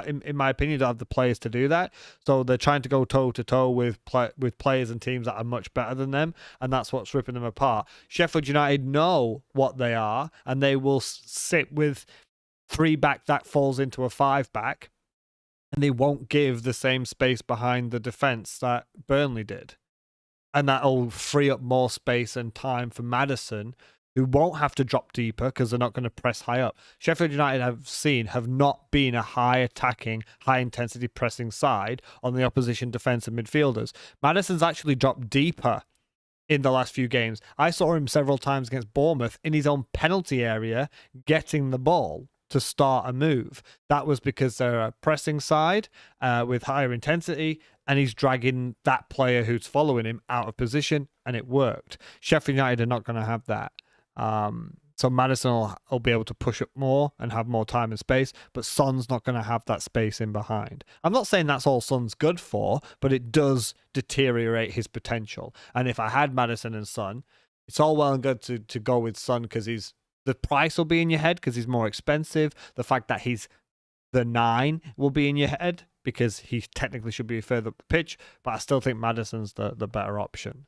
In my opinion, don't have the players to do that. So they're trying to go toe-to-toe with players and teams that are much better than them, and that's what's ripping them apart. Sheffield United know what they are, and they will sit with 3-back that falls into a 5-back, and they won't give the same space behind the defence that Burnley did. And that'll free up more space and time for Maddison, who won't have to drop deeper because they're not going to press high up. Sheffield United have not been a high-attacking, high-intensity pressing side on the opposition defensive midfielders. Maddison's actually dropped deeper in the last few games. I saw him several times against Bournemouth in his own penalty area getting the ball to start a move. That was because they're a pressing side with higher intensity, and he's dragging that player who's following him out of position, and it worked. Sheffield United are not going to have that. So Maddison will be able to push up more and have more time and space, but Son's not going to have that space in behind. I'm not saying that's all Son's good for, but it does deteriorate his potential. And if I had Maddison and Son, it's all well and good to go with Son because the price will be in your head because he's more expensive. The fact that he's the 9 will be in your head because he technically should be further up the pitch, but I still think Maddison's the better option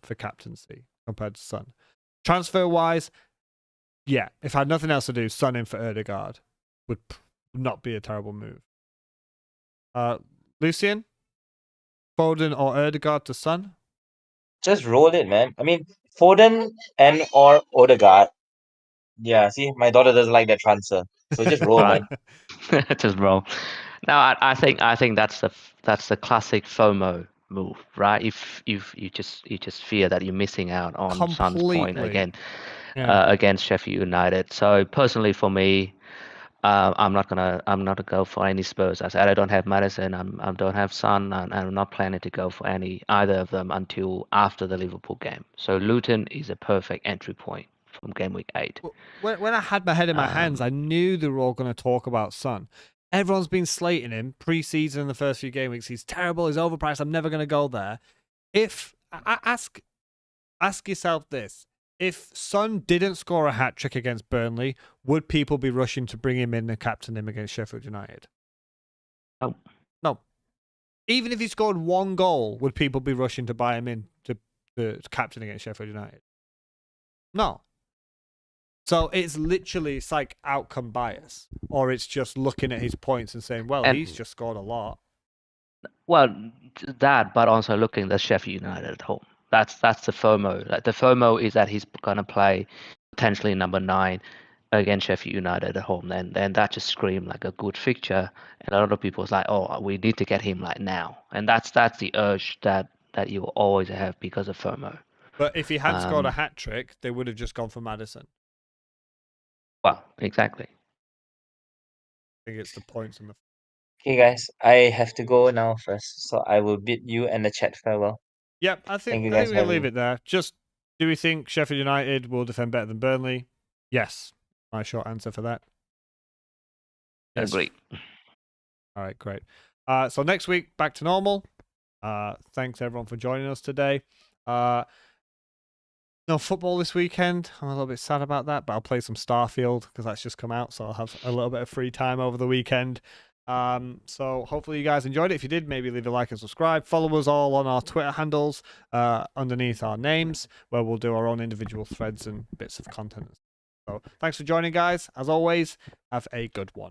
for captaincy compared to Son. Transfer-wise, yeah, if I had nothing else to do, Son in for Ødegaard would not be a terrible move. Lucian, Foden or Ødegaard to Son? Just roll it, man. I mean, Foden and or Odegaard. Yeah, see, my daughter doesn't like that transfer, so just roll, Right. man. Just roll. Now, I think that's the classic FOMO move, right? If you just fear that you're missing out on Son's point Completely. again Yeah. against Sheffield United. So personally, for me, I'm not gonna go for any Spurs. I said I don't have Maddison. I don't have Son, and I'm not planning to go for either of them until after the Liverpool game. So Luton is a perfect entry point from game week 8. When I had my head in my hands, I knew they were all going to talk about Son. Everyone's been slating him pre-season in the first few game weeks. He's terrible. He's overpriced. I'm never going to go there. If ask yourself this: if Son didn't score a hat trick against Burnley, would people be rushing to bring him in and captain him against Sheffield United? No. Even if he scored 1 goal, would people be rushing to buy him in to captain against Sheffield United? No. So it's like outcome bias, or it's just looking at his points and saying, well, he's just scored a lot. Well, that, but also looking at Sheffield United at home. That's the FOMO. Like the FOMO is that he's gonna play potentially number 9 against Sheffield United at home. Then that just screamed like a good fixture, and a lot of people was like, oh, we need to get him like now, and that's the urge that you will always have because of FOMO. But if he hadn't scored a hat trick, they would have just gone for Maddison. Well, exactly. I think it's the points and the. Okay, guys, I have to go now first, so I will bid you and the chat farewell. Yep, I think you we guys can for leave having it there. Just, do we think Sheffield United will defend better than Burnley? Yes. My short answer for that. Yes. Agree. All right, great. So next week, back to normal. Thanks everyone for joining us today. No football this weekend. I'm a little bit sad about that, but I'll play some Starfield because that's just come out, so I'll have a little bit of free time over the weekend. So hopefully you guys enjoyed it. If you did, maybe leave a like and subscribe. Follow us all on our Twitter handles underneath our names, where we'll do our own individual threads and bits of content. So thanks for joining, guys. As always, have a good one.